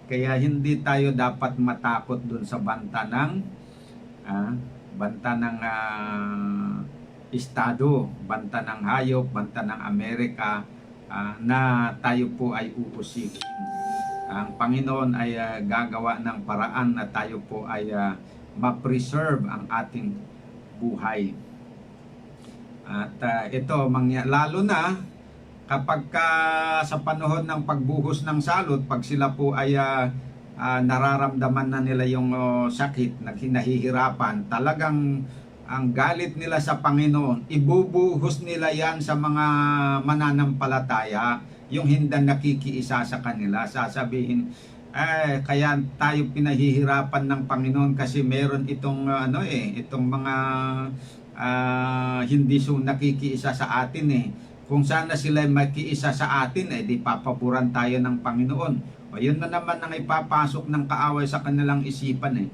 Kaya hindi tayo dapat matakot doon sa banta ng estado, banta ng hayop, banta ng Amerika, na tayo po ay uusigin. Ang Panginoon ay gagawa ng paraan na tayo po ay ma-preserve ang ating buhay. At ito, lalo na kapag sa panahon ng pagbuhos ng salot, pag sila po ay nararamdaman na nila yung sakit, nahihirapan, talagang ang galit nila sa Panginoon, ibubuhos nila yan sa mga mananampalataya, yung hindi nakikiisa sa kanila. Sasabihin, kaya tayo pinahihirapan ng Panginoon kasi meron itong itong mga hindi nakikiisa sa atin. Kung sana sila makiisa sa atin, di papaboran tayo ng Panginoon. Yun na naman ang ipapasok ng kaaway sa kanilang isipan.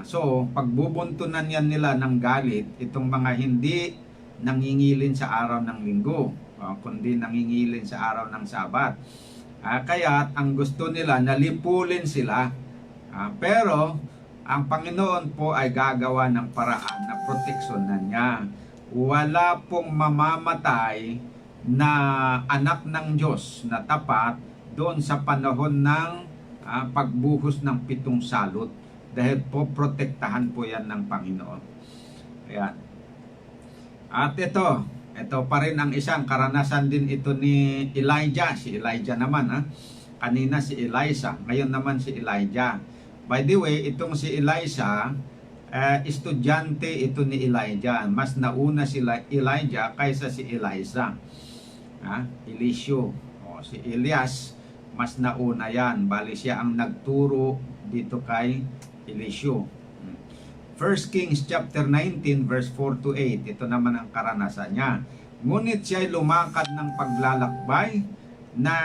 So, pagbubuntunan yan nila ng galit, itong mga hindi nangingilin sa araw ng linggo, kundi nangingilin sa araw ng Sabat. Kaya ang gusto nila, nalipulin sila. Pero ang Panginoon po ay gagawa ng paraan na proteksyonan niya. Wala pong mamamatay na anak ng Diyos na tapat doon sa panahon ng pagbuhos ng 7 salot, dahil po protektahan po yan ng Panginoon. Ayan. At ito pa rin ang isang karanasan din ito ni Elijah. Si Elijah naman, kanina si Elisha, ngayon naman si Elijah. By the way, itong si Elisha, estudyante ito ni Elijah. Mas nauna si Elijah kaysa si Eliza. Eliseo. Si Elias, mas nauna yan. Bali siya ang nagturo dito kay Eliseo. 1 Kings chapter 19 verse 4 to 8. Ito naman ang karanasan niya. Ngunit siya'y lumakad ng paglalakbay na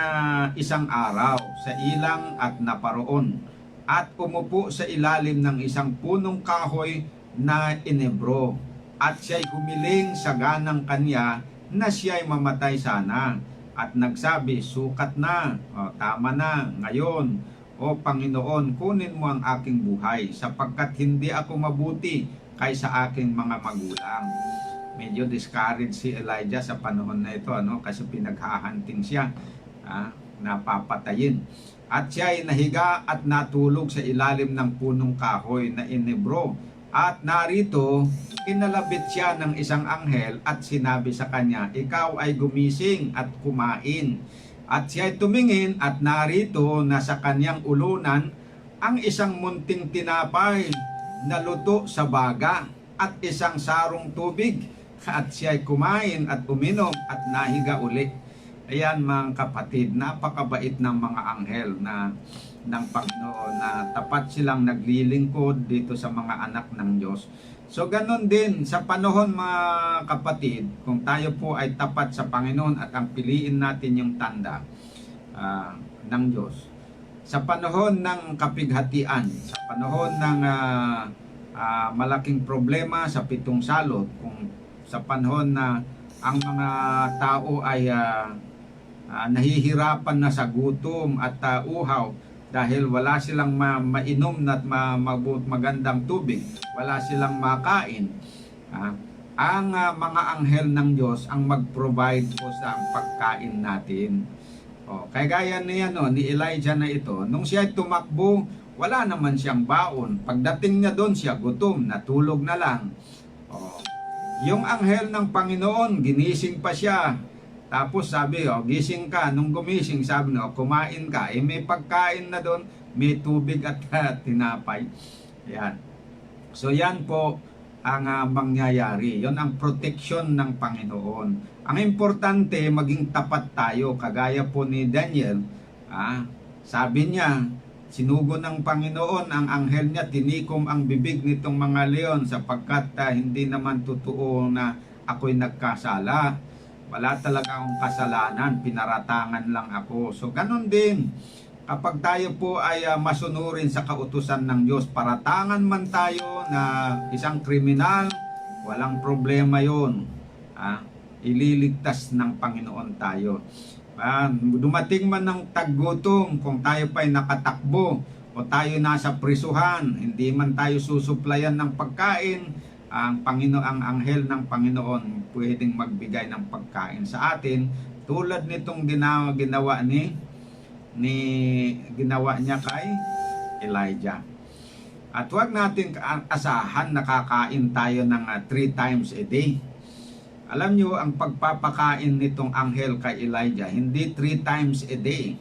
isang araw sa ilang at naparoon at umupo sa ilalim ng isang punong kahoy na inebro at siya'y humiling sa ganang kanya na siya'y mamatay sana at nagsabi, sukat na, tama na ngayon. O Panginoon, kunin mo ang aking buhay sapagkat hindi ako mabuti kaysa aking mga magulang. Medyo discouraged si Elijah sa panahon na ito, kasi pinaghahanting siya, napapatayin. At siya ay nahiga at natulog sa ilalim ng punong kahoy na inebro. At narito, kinalabit siya ng isang anghel at sinabi sa kanya, ikaw ay gumising at kumain. At siya ay tumingin at narito na sa kanyang ulunan ang isang munting tinapay na luto sa baga at isang sarong tubig. At siya ay kumain at uminom at nahiga uli. Ayan mga kapatid, napakabait ng mga anghel ng Panginoon na tapat silang naglilingkod dito sa mga anak ng Diyos. So ganun din sa panahon mga kapatid, kung tayo po ay tapat sa Panginoon at ang piliin natin yung tanda ng Diyos. Sa panahon ng kapighatian, sa panahon ng malaking problema sa pitong salot, kung sa panahon na ang mga tao ay nahihirapan na sa gutom at uhaw, dahil wala silang mainom at magandang tubig, wala silang makain, ang mga anghel ng Diyos ang mag-provide po sa pagkain natin. Kaya gaya niya ni Elijah na ito, nung siya tumakbo, wala naman siyang baon. Pagdating niya doon, siya gutom, natulog na lang. Yung anghel ng Panginoon, ginising pa siya. Tapos sabi, gising ka. Nung gumising, sabi kumain ka. May pagkain na doon, may tubig at tinapay. Yan. So yan po ang mangyayari. Yon ang protection ng Panginoon. Ang importante, maging tapat tayo. Kagaya po ni Daniel, sabi niya, sinugo ng Panginoon ang anghel niya, tinikom ang bibig nitong mga leon sapagkat hindi naman totoo na ako'y nagkasala. Wala talaga akong kasalanan, pinaratangan lang ako. So ganun din, kapag tayo po ay masunurin sa kautusan ng Diyos, paratangan man tayo na isang kriminal, walang problema yun. Ililigtas ng Panginoon tayo. Dumating man ng taggutom, kung tayo pa'y nakatakbo o tayo nasa prisuhan, hindi man tayo susuplayan ng pagkain, ang anghel ng Panginoon pwedeng magbigay ng pagkain sa atin, tulad nitong ginawa niya kay Elijah. At huwag natin asahan nakakain tayo ng 3 times a day. Alam nyo, ang pagpapakain nitong anghel kay Elijah, hindi 3 times a day.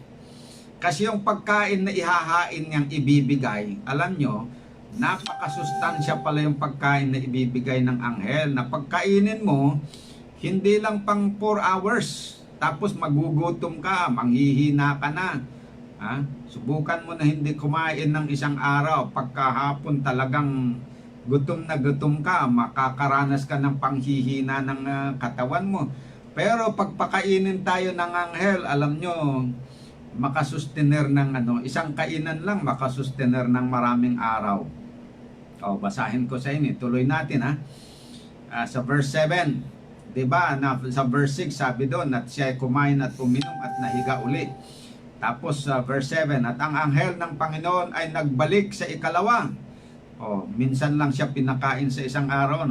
Kasi yung pagkain na ihahain niyang ibibigay, alam nyo, napakasustansya pala yung pagkain na ibibigay ng anghel. Na pagkainin mo, hindi lang pang 4 hours, tapos magugutom ka, manghihina ka na. Subukan mo na hindi kumain ng isang araw. Pagkahapon talagang gutom na gutom ka, makakaranas ka ng panghihina ng katawan mo. Pero pagpakainin tayo ng anghel, alam nyo, makasustener ng isang kainan lang, makasustener ng maraming araw. Basahin ko sa inyo, tuloy natin sa verse 7, diba, sa verse 6 sabi doon, at siya kumain at uminom at nahiga uli. Tapos sa verse 7, at ang anghel ng Panginoon ay nagbalik sa ikalawa. Minsan lang siya pinakain sa isang araw,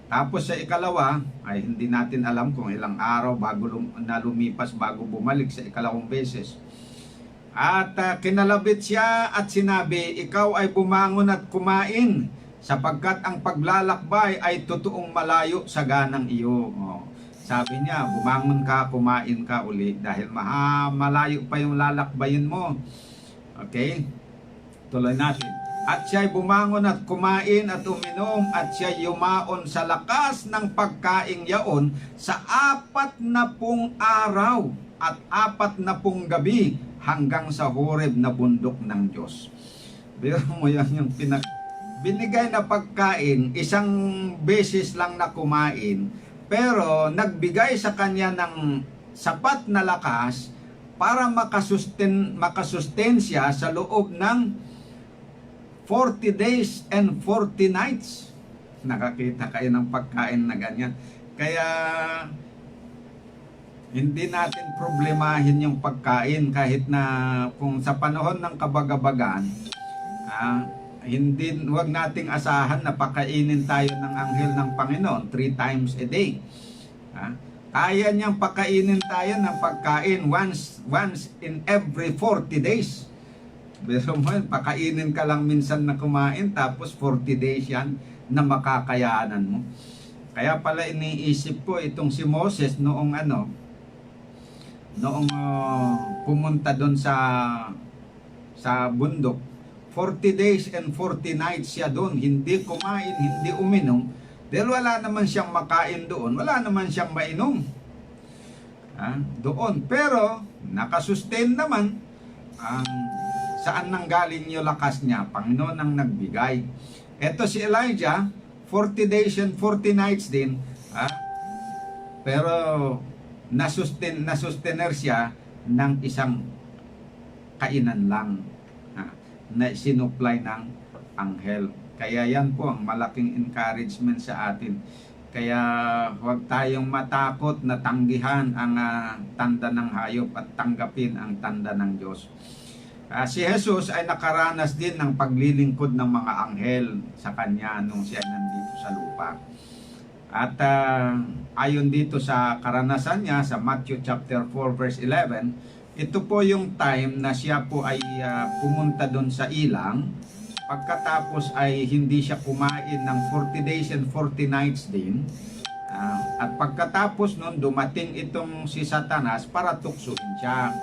Tapos sa ikalawa, ay hindi natin alam kung ilang araw bago lumipas bago bumalik sa ikalawang beses. At kinalabit siya at sinabi, ikaw ay bumangon at kumain, sapagkat ang paglalakbay ay totoong malayo sa ganang iyo. Sabi niya, bumangon ka, kumain ka uli, dahil malayo pa yung lalakbayin mo. Okay? Tuloy natin. At siya'y bumangon at kumain at uminom at siya'y yumaon sa lakas ng pagkaing yaon sa 40 araw at 40 gabi hanggang sa Horeb na bundok ng Diyos. Pero mo yan yung binigay na pagkain, isang beses lang na kumain, pero nagbigay sa kanya ng sapat na lakas para makasustain siya sa loob ng 40 days and 40 nights. Nakakita kayo ng pagkain na ganyan. Kaya hindi natin problemahin yung pagkain kahit na kung sa panahon ng kabagabagan, wag nating asahan na pakainin tayo ng anghel ng Panginoon 3 times a day. Kaya niyang pakainin tayo ng pagkain once in every 40 days. Pero pakainin ka lang minsan na kumain tapos 40 days yan na makakayanan mo. Kaya pala iniisip ko itong si Moses noong pumunta doon sa bundok, 40 days and 40 nights siya doon, hindi kumain, hindi uminom, dahil wala naman siyang makain doon, wala naman siyang mainom doon. Pero nakasustain naman. Saan nanggaling yung lakas niya? Panginoon ang nagbigay. Eto si Elijah, 40 days and 40 nights din, pero nasustainer siya ng isang kainan lang na sinupply ng anghel. Kaya yan po ang malaking encouragement sa atin. Kaya huwag tayong matakot na tanggihan ang tanda ng hayop at tanggapin ang tanda ng Diyos. Si Jesus ay nakaranas din ng paglilingkod ng mga anghel sa kanya nung siya nandito sa lupa. At ayon dito sa karanasan niya sa Matthew chapter 4 verse 11, ito po yung time na siya po ay pumunta doon sa ilang. Pagkatapos ay hindi siya kumain ng 40 days and 40 nights din. At pagkatapos nun, dumating itong si Satanas para tuksoin siya.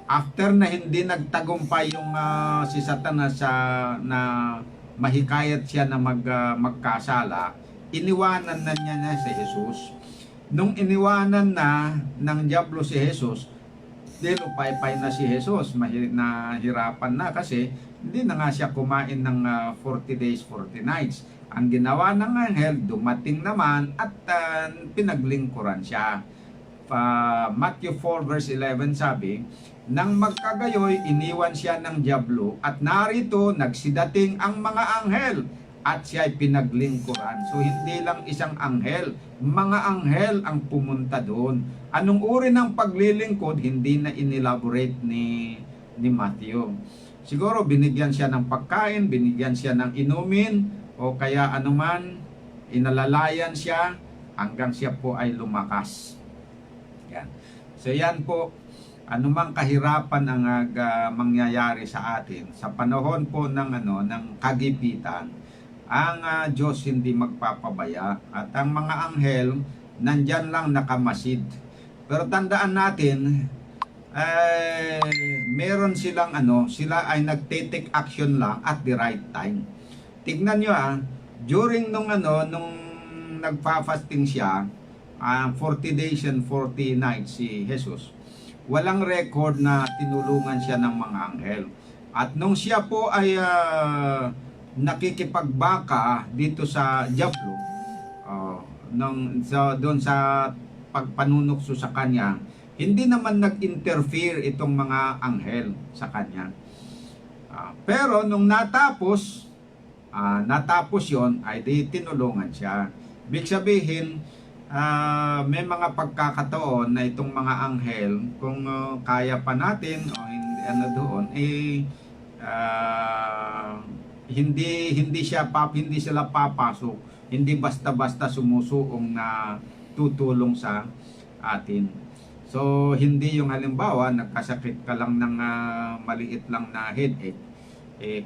After na hindi nagtagumpay yung si Satanas na mahikayat siya na magkasala, iniwanan na niya si Jesus. Nung iniwanan na ng diablo si Jesus, dilupay-pay na si Jesus, nahirapan na kasi hindi na nga siya kumain ng 40 days, 40 nights. Ang ginawa ng anghel, dumating naman at pinaglingkuran siya. Matthew 4 verse 11 sabi, nang magkagayoy, iniwan siya ng diablo at narito nagsidating ang mga anghel at siya ay pinaglingkuran. So hindi lang isang anghel, mga anghel ang pumunta doon. Anong uri ng paglilingkod, hindi na inelaborate ni Matthew. Siguro binigyan siya ng pagkain, binigyan siya ng inumin, o kaya anuman, inalalayan siya hanggang siya po ay lumakas. Yan. So yan po, anumang kahirapan ang mangyayari sa atin sa panahon po ng kagipitan, ang Diyos hindi magpapabaya at ang mga anghel nandyan lang nakamasid. Pero tandaan natin, meron silang sila ay nagte-take action lang at the right time. Tignan nyo during nung nagfa-fasting siya, 40 days and 40 nights si Jesus, walang record na tinulungan siya ng mga anghel. At nung siya po ay nakikipagbaka dito sa diablo, doon sa pagpanunukso sa kanya, hindi naman nag-interfere itong mga anghel sa kanya. Pero nung natapos yon ay di tinulungan siya. Ibig sabihin, may mga pagkakataon na itong mga anghel, kung kaya pa natin o hindi doon, hindi sila papasok, hindi basta-basta sumusuong na tutulong sa atin. So hindi yung halimbawa nagkasakit ka lang ng maliit lang na headache,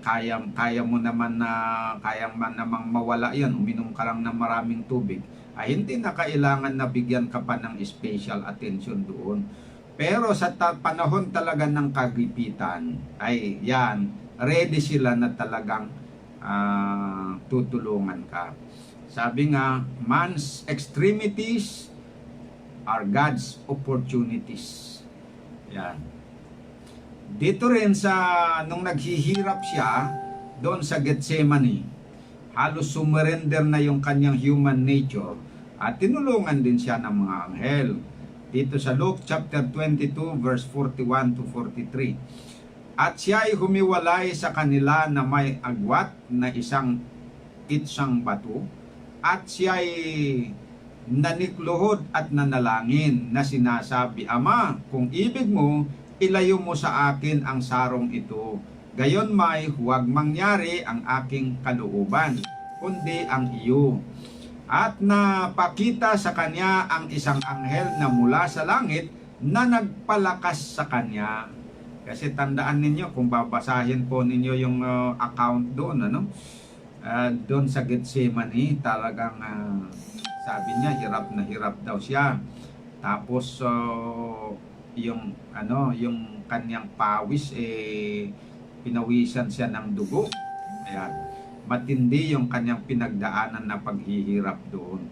kaya mo naman namang mawala yan, uminom ka lang ng maraming tubig, ay hindi na kailangan na bigyan ka pa ng special attention doon. Pero sa panahon talaga ng kagipitan, ay yan, ready sila na talagang tutulungan ka. Sabi nga, man's extremities are God's opportunities. Yan. Dito rin sa nung naghihirap siya doon sa Gethsemane, halos sumurrender na yung kanyang human nature at tinulungan din siya ng mga anghel. Dito sa Luke chapter 22 verse 41 to 43. At siya ay humiwalay sa kanila na may agwat na isang itsang bato, at siya ay nanikluhod at nanalangin na sinasabi, Ama, kung ibig mo, ilayo mo sa akin ang sarong ito. Gayon may huwag mangyari ang aking kalooban, kundi ang iyo. At napakita sa kanya ang isang anghel na mula sa langit na nagpalakas sa kanya. Kasi tandaan ninyo, kung babasahin po ninyo yung account doon, doon sa Gethsemane, talagang sabi niya, hirap daw siya. Tapos yung kanyang pawis pinawisan siya ng dugo. Ayan. Matindi yung kanyang pinagdaanan na paghihirap doon.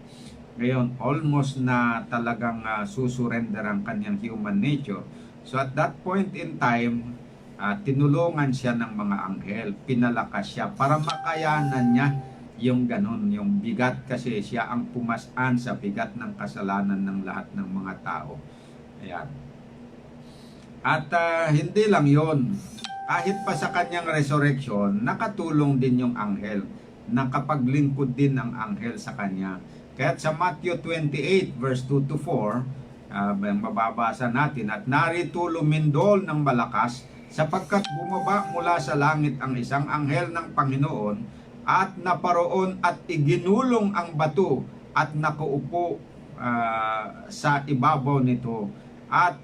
Ngayon, almost na talagang susurrender ang kanyang human nature. So at that point in time, tinulungan siya ng mga anghel, pinalakas siya para makayanan niya yung ganun, yung bigat, kasi siya ang pumasaan sa bigat ng kasalanan ng lahat ng mga tao. Ayan. At hindi lang yon, kahit pa sa kanyang resurrection, nakatulong din yung anghel, nakapaglingkod din ang anghel sa kanya. Kaya sa Matthew 28 verse 2 to 4, mababasa natin, at narito lumindol ng malakas, sapagkat bumaba mula sa langit ang isang anghel ng Panginoon, at naparoon at iginulong ang bato at nakaupo sa ibabaw nito. At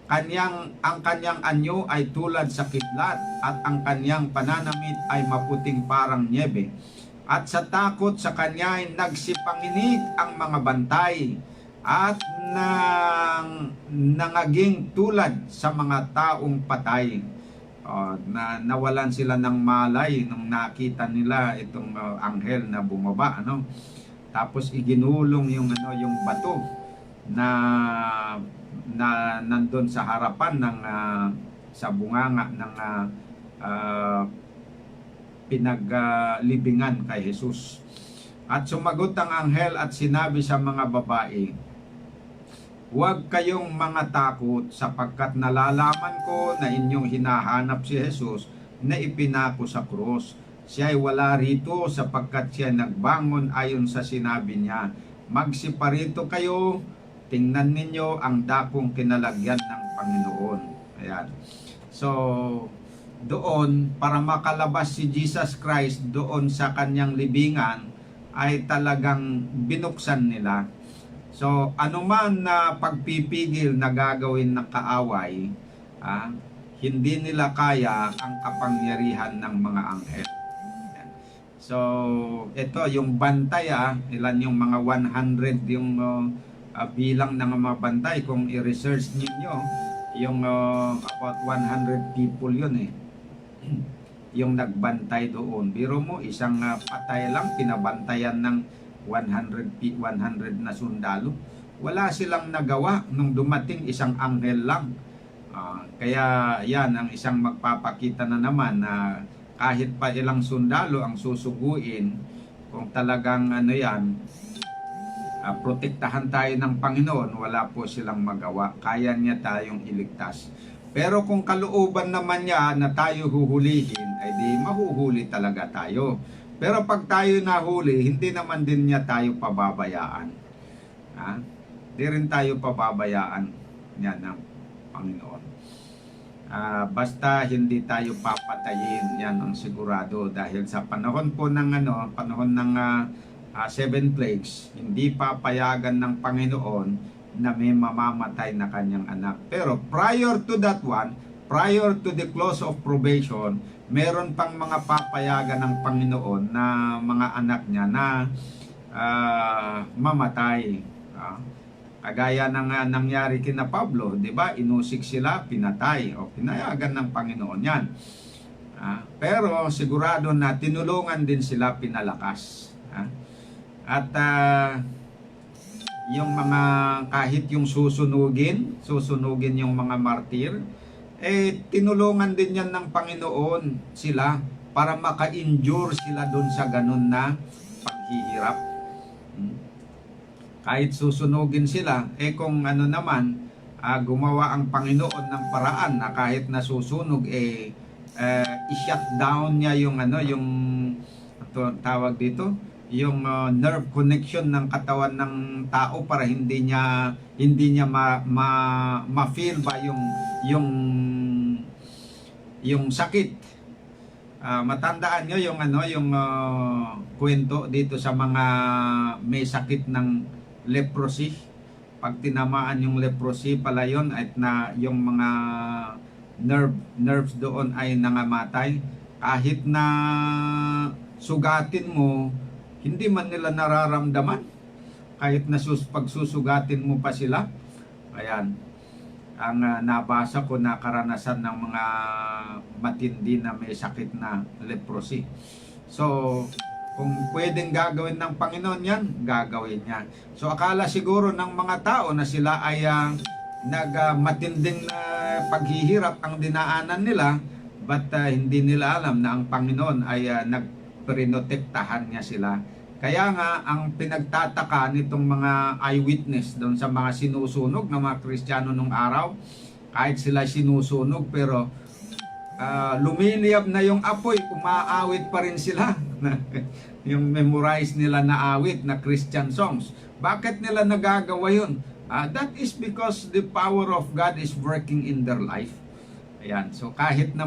ang kanyang anyo ay tulad sa kidlat, at ang kanyang pananamit ay maputing parang nyebe. At sa takot sa kanya ay nagsipanginig ang mga bantay, at nangaging tulad sa mga taong patay. Nawalan sila ng malay nung nakita nila itong anghel na bumaba, Tapos iginulong yung bato na nandun sa harapan ng sa bunganga ng pinaglibingan kay Jesus. At sumagot ang anghel at sinabi sa mga babae, huwag kayong mga takot, sapagkat nalalaman ko na inyong hinahanap si Jesus na ipinako sa krus. Siya ay wala rito, sapagkat siya nagbangon ayon sa sinabi niya. Magsiparito kayo, tingnan ninyo ang dakong kinalagyan ng Panginoon. Ayan. So, doon, para makalabas si Jesus Christ doon sa kanyang libingan, ay talagang binuksan nila. So, anuman na pagpipigil na gagawin ng kaaway, hindi nila kaya ang kapangyarihan ng mga anghel. So, ito yung bantay, ilan yung mga 100 yung bilang ng mga bantay. Kung i-research niyo yung about 100 people yun yung nagbantay doon. Biro mo, isang patay lang, pinabantayan ng 100 na sundalo. Wala silang nagawa nung dumating isang anghel lang. Kaya yan ang isang magpapakita na naman na kahit pa ilang sundalo ang susuguin, kung talagang protektahan tayo ng Panginoon, wala po silang magawa. Kaya niya tayong iligtas. Pero kung kalooban naman niya na tayo huhulihin, ay di mahuhuli talaga tayo. Pero pag tayo nahuli, hindi naman din niya tayo pababayaan. Di rin tayo pababayaan niya ng Panginoon. Basta hindi tayo papatayin, yan ang sigurado. Dahil sa panahon po ng panahon ng 7 plagues, hindi papayagan ng Panginoon na may mamamatay na kanyang anak. Pero prior to that one, prior to the close of probation, meron pang mga papayagan ng Panginoon na mga anak niya na mamatay. Kagaya ng nangyari kina Pablo, di ba? Inusik sila, pinatay, o pinayagan ng Panginoon yan. Pero sigurado na tinulungan din sila, pinalakas. At yung mga kahit yung susunugin yung mga martir, tinulungan din yan ng Panginoon sila para maka-endure sila doon sa ganun na paghihirap. Kahit susunugin sila, kung ano naman, gumawa ang Panginoon ng paraan na kahit nasusunog, i-shut down niya yung yung tawag dito, yung nerve connection ng katawan ng tao para hindi niya ma-feel ba yung sakit. Matandaan nyo yung yung kwento dito sa mga may sakit ng leprosy. Pag tinamaan yung leprosy pala yun, at na yung mga nerves doon ay nangamatay. Kahit na sugatin mo, hindi man nila nararamdaman. Kahit na pagsusugatin mo pa sila. Ayan. Ang nabasa ko na karanasan ng mga matindi na may sakit na leprosy. So, kung pwedeng gagawin ng Panginoon yan, gagawin niya. So, akala siguro ng mga tao na sila ay matinding paghihirap ang dinaanan nila, but hindi nila alam na ang Panginoon ay nagprinotektahan niya sila. Kaya nga, ang pinagtataka nitong mga eyewitness doon sa mga sinusunog ng mga Kristiyano nung araw, kahit sila sinusunog, pero lumiliyab na yung apoy, umaawit pa rin sila. Yung memorize nila na awit na Christian songs. Bakit nila nagagawa yun? That is because the power of God is working in their life. Ayan. So kahit na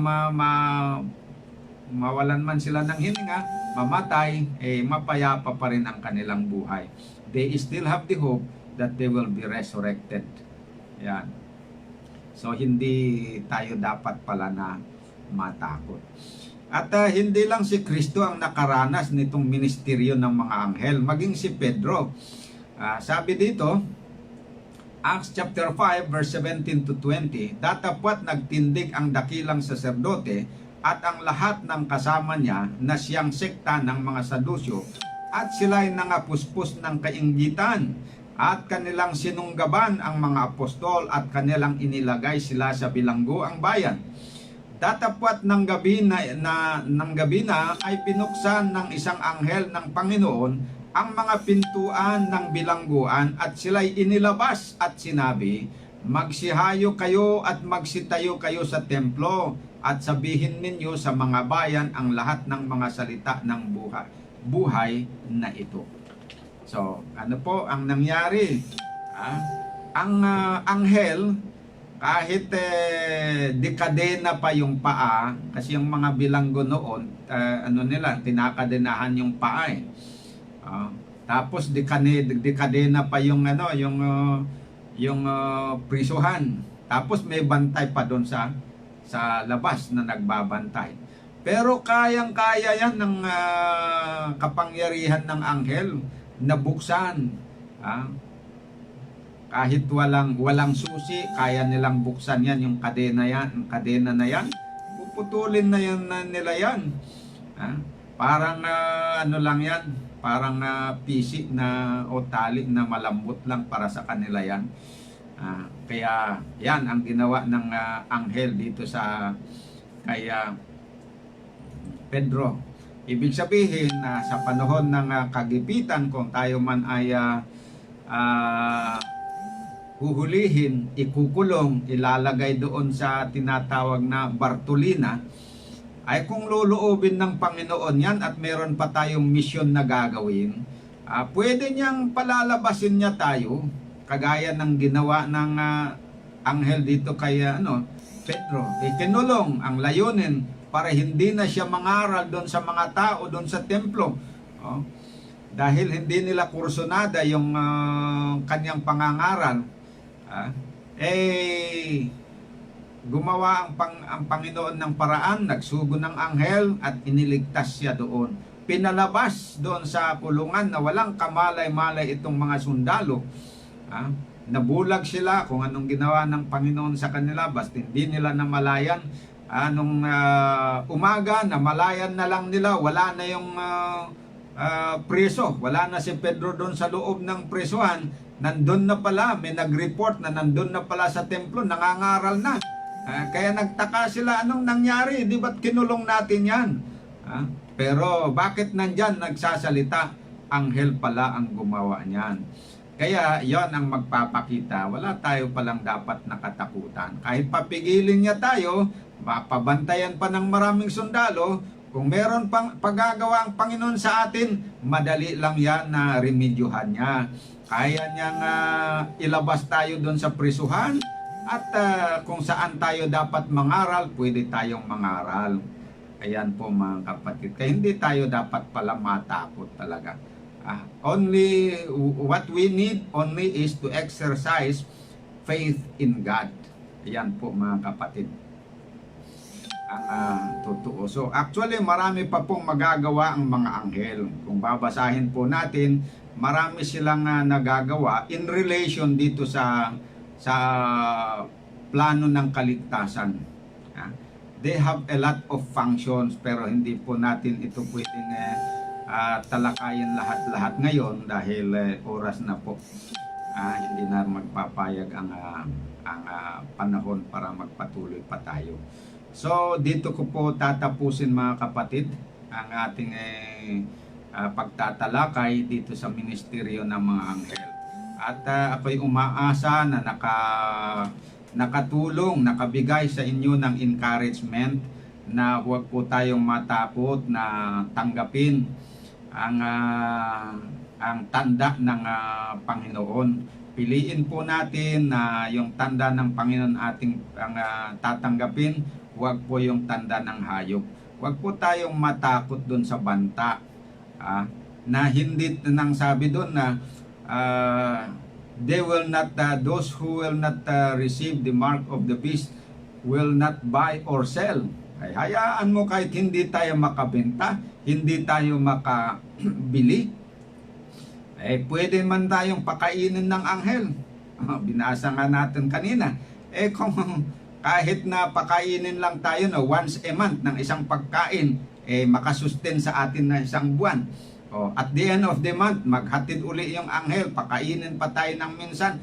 mawalan man sila ng hininga, mamatay, mapayapa pa rin ang kanilang buhay. They still have the hope that they will be resurrected. Ayan. So hindi tayo dapat pala na matakot. At hindi lang si Kristo ang nakaranas nitong ministeryo ng mga anghel, maging si Pedro. Sabi dito, Acts chapter 5 verse 17 to 20, datapwat nagtindig ang dakilang saserdote at ang lahat ng kasama niya na siyang sekta ng mga Sadusyo, at sila'y nangapuspos ng kainggitan, at kanilang sinunggaban ang mga apostol, at kanilang inilagay sila sa bilangguang bayan. Datapwat ng gabi na ay pinuksan ng isang anghel ng Panginoon ang mga pintuan ng bilangguan, at sila'y inilabas at sinabi, magsihayo kayo at magsitayo kayo sa templo, at sabihin ninyo sa mga bayan ang lahat ng mga salita ng buhay na ito. So, ano po ang nangyari? Ang anghel, kahit dekadena pa yung paa, kasi yung mga bilanggo noon, tinakadenahan yung paa tapos dekadena pa yung yung prisuhan. Tapos may bantay pa doon sa labas na nagbabantay. Pero kayang-kaya yan ng kapangyarihan ng anghel na buksan. Kahit walang susi, kaya nilang buksan yan, yung kadena na yan. Puputulin na yan nila yan. Parang ano lang yan, parang pisik na o tali na malambot lang para sa kanila yan. Kaya yan ang ginawa ng anghel dito kay Pedro. Ibig sabihin na sa panahon ng kagipitan, kung tayo man ay huhulihin, ikukulong, ilalagay doon sa tinatawag na Bartolina, ay kung luluobin ng Panginoon yan at meron pa tayong misyon na gagawin, pwede niyang palalabasin niya tayo, kagaya ng ginawa ng anghel dito kay Pedro. Ikinulong ang layunin para hindi na siya mangaral doon sa mga tao doon sa templo. Dahil hindi nila kursunada yung kanyang pangangaral. Gumawa ang Panginoon ng paraan, nagsugo ng anghel at iniligtas siya doon. Pinalabas doon sa kulungan na walang kamalay-malay itong mga sundalo. Nabulag sila kung anong ginawa ng Panginoon sa kanila, basta hindi nila namalayan nung umaga, namalayan na lang nila, wala na yung preso, wala na si Pedro doon sa loob ng presuhan, nandun na pala, may nag-report na nandun na pala sa templo, nangangaral na. Kaya nagtaka sila, anong nangyari? Di ba't kinulong natin yan? Pero bakit nandyan nagsasalita? Anghel pala ang gumawa niyan. Kaya yon ang magpapakita, wala tayo palang dapat nakatakutan. Kahit papigilin niya tayo, mapabantayan pa ng maraming sundalo, kung meron pang paggagawa ang Panginoon sa atin, madali lang yan na remedyohan niya. Kaya niyang ilabas tayo doon sa prisuhan, at kung saan tayo dapat mangaral, pwede tayong mangaral. Ayan po mga kapatid. Kaya hindi tayo dapat pala matakot talaga. Only what we need only is to exercise faith in God. Ayan po mga kapatid. Ang totoo. So actually marami pa pong magagawa ang mga anghel. Kung babasahin po natin, marami silang nagagawa in relation dito sa plano ng kaligtasan. They have a lot of functions, pero hindi po natin ito pwedeng talakayin lahat-lahat ngayon dahil oras na po. Hindi na magpapayag ang panahon para magpatuloy pa tayo. So dito ko po tatapusin mga kapatid ang ating pagtatalakay dito sa ministeryo ng mga anghel. At ako'y umaasa na nakatulong, nakabigay sa inyo ng encouragement na huwag po tayong matakot na tanggapin ang tanda ng Panginoon. Piliin po natin na yung tanda ng Panginoon ating tatanggapin, huwag po yung tanda ng hayop. Huwag po tayong matakot doon sa banta. Na hindi nang sabi doon na they will not, those who will not receive the mark of the beast will not buy or sell. Ay, hayaan mo kahit hindi tayo makabenta, hindi tayo makabili, pwede man tayong pakainin ng anghel. Binasa nga natin kanina. Kung kahit na pakainin lang tayo once a month ng isang pagkain, makasustain sa atin na isang buwan. At the end of the month, maghatid uli yung anghel, pakainin pa tayo ng minsan,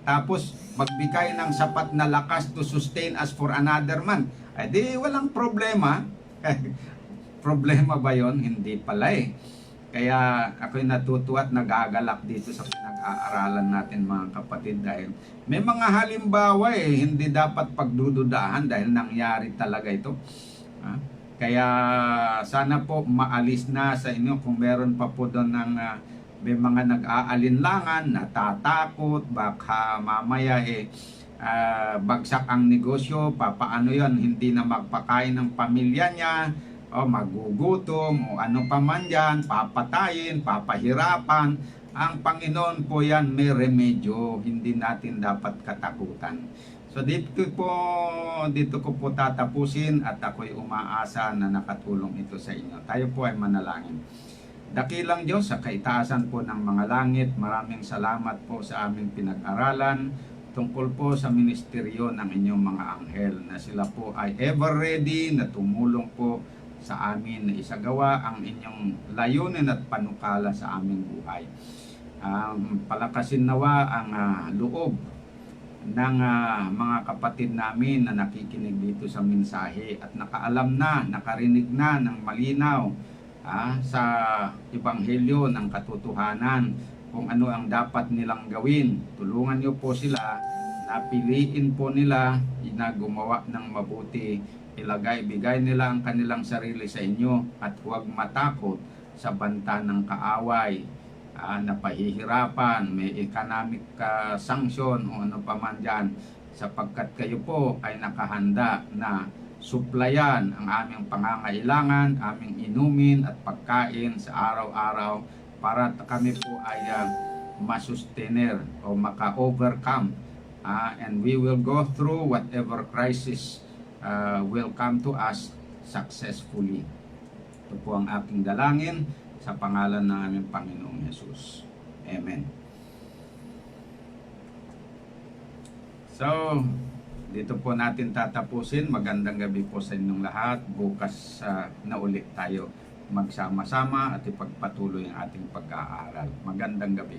tapos magbigay ng sapat na lakas to sustain us for another month. Di walang problema. Problema ba yon? Hindi pala Kaya ako'y natutuwa at nagagalak dito sa pinag-aaralan natin mga kapatid dahil may mga halimbawa hindi dapat pagdududahan dahil nangyari talaga ito. Kaya sana po maalis na sa inyo kung meron pa po doon ng may mga nag-aalinlangan, natatakot, baka mamaya bagsak ang negosyo, papaano yon, hindi na magpakain ng pamilya niya, magugutom, o ano pa man yan, papatayin, papahirapan. Ang Panginoon po yan may remedyo, hindi natin dapat katakutan. So dito ko po tatapusin at ako'y umaasa na nakatulong ito sa inyo. Tayo po ay manalangin. Dakilang Diyos, sa kaitaasan po ng mga langit, maraming salamat po sa aming pinag-aralan tungkol po sa ministeryo ng inyong mga anghel na sila po ay ever ready na tumulong po sa amin na isagawa ang inyong layunin at panukala sa aming buhay. Palakasin nawa ang loob ng mga kapatid namin na nakikinig dito sa mensahe at nakaalam na, nakarinig na ng malinaw sa ebanghelyo ng katotohanan kung ano ang dapat nilang gawin. Tulungan niyo po sila na piliin po nila na gumawa ng mabuti. Bigay nila ang kanilang sarili sa inyo at huwag matakot sa banta ng kaaway, na pahihirapan, may economic sanction o ano pa man dyan, sapagkat kayo po ay nakahanda na suplayan ang aming pangangailangan, aming inumin at pagkain sa araw-araw para kami po ay masustainer o maka-overcome, and we will go through whatever crisis will come to us successfully. Ito po ang aking dalangin sa pangalan ng aming Panginoong Yesus. Amen. So, dito po natin tatapusin. Magandang gabi po sa inyong lahat. Bukas na ulit tayo magsama-sama at ipagpatuloy ang ating pag-aaral. Magandang gabi.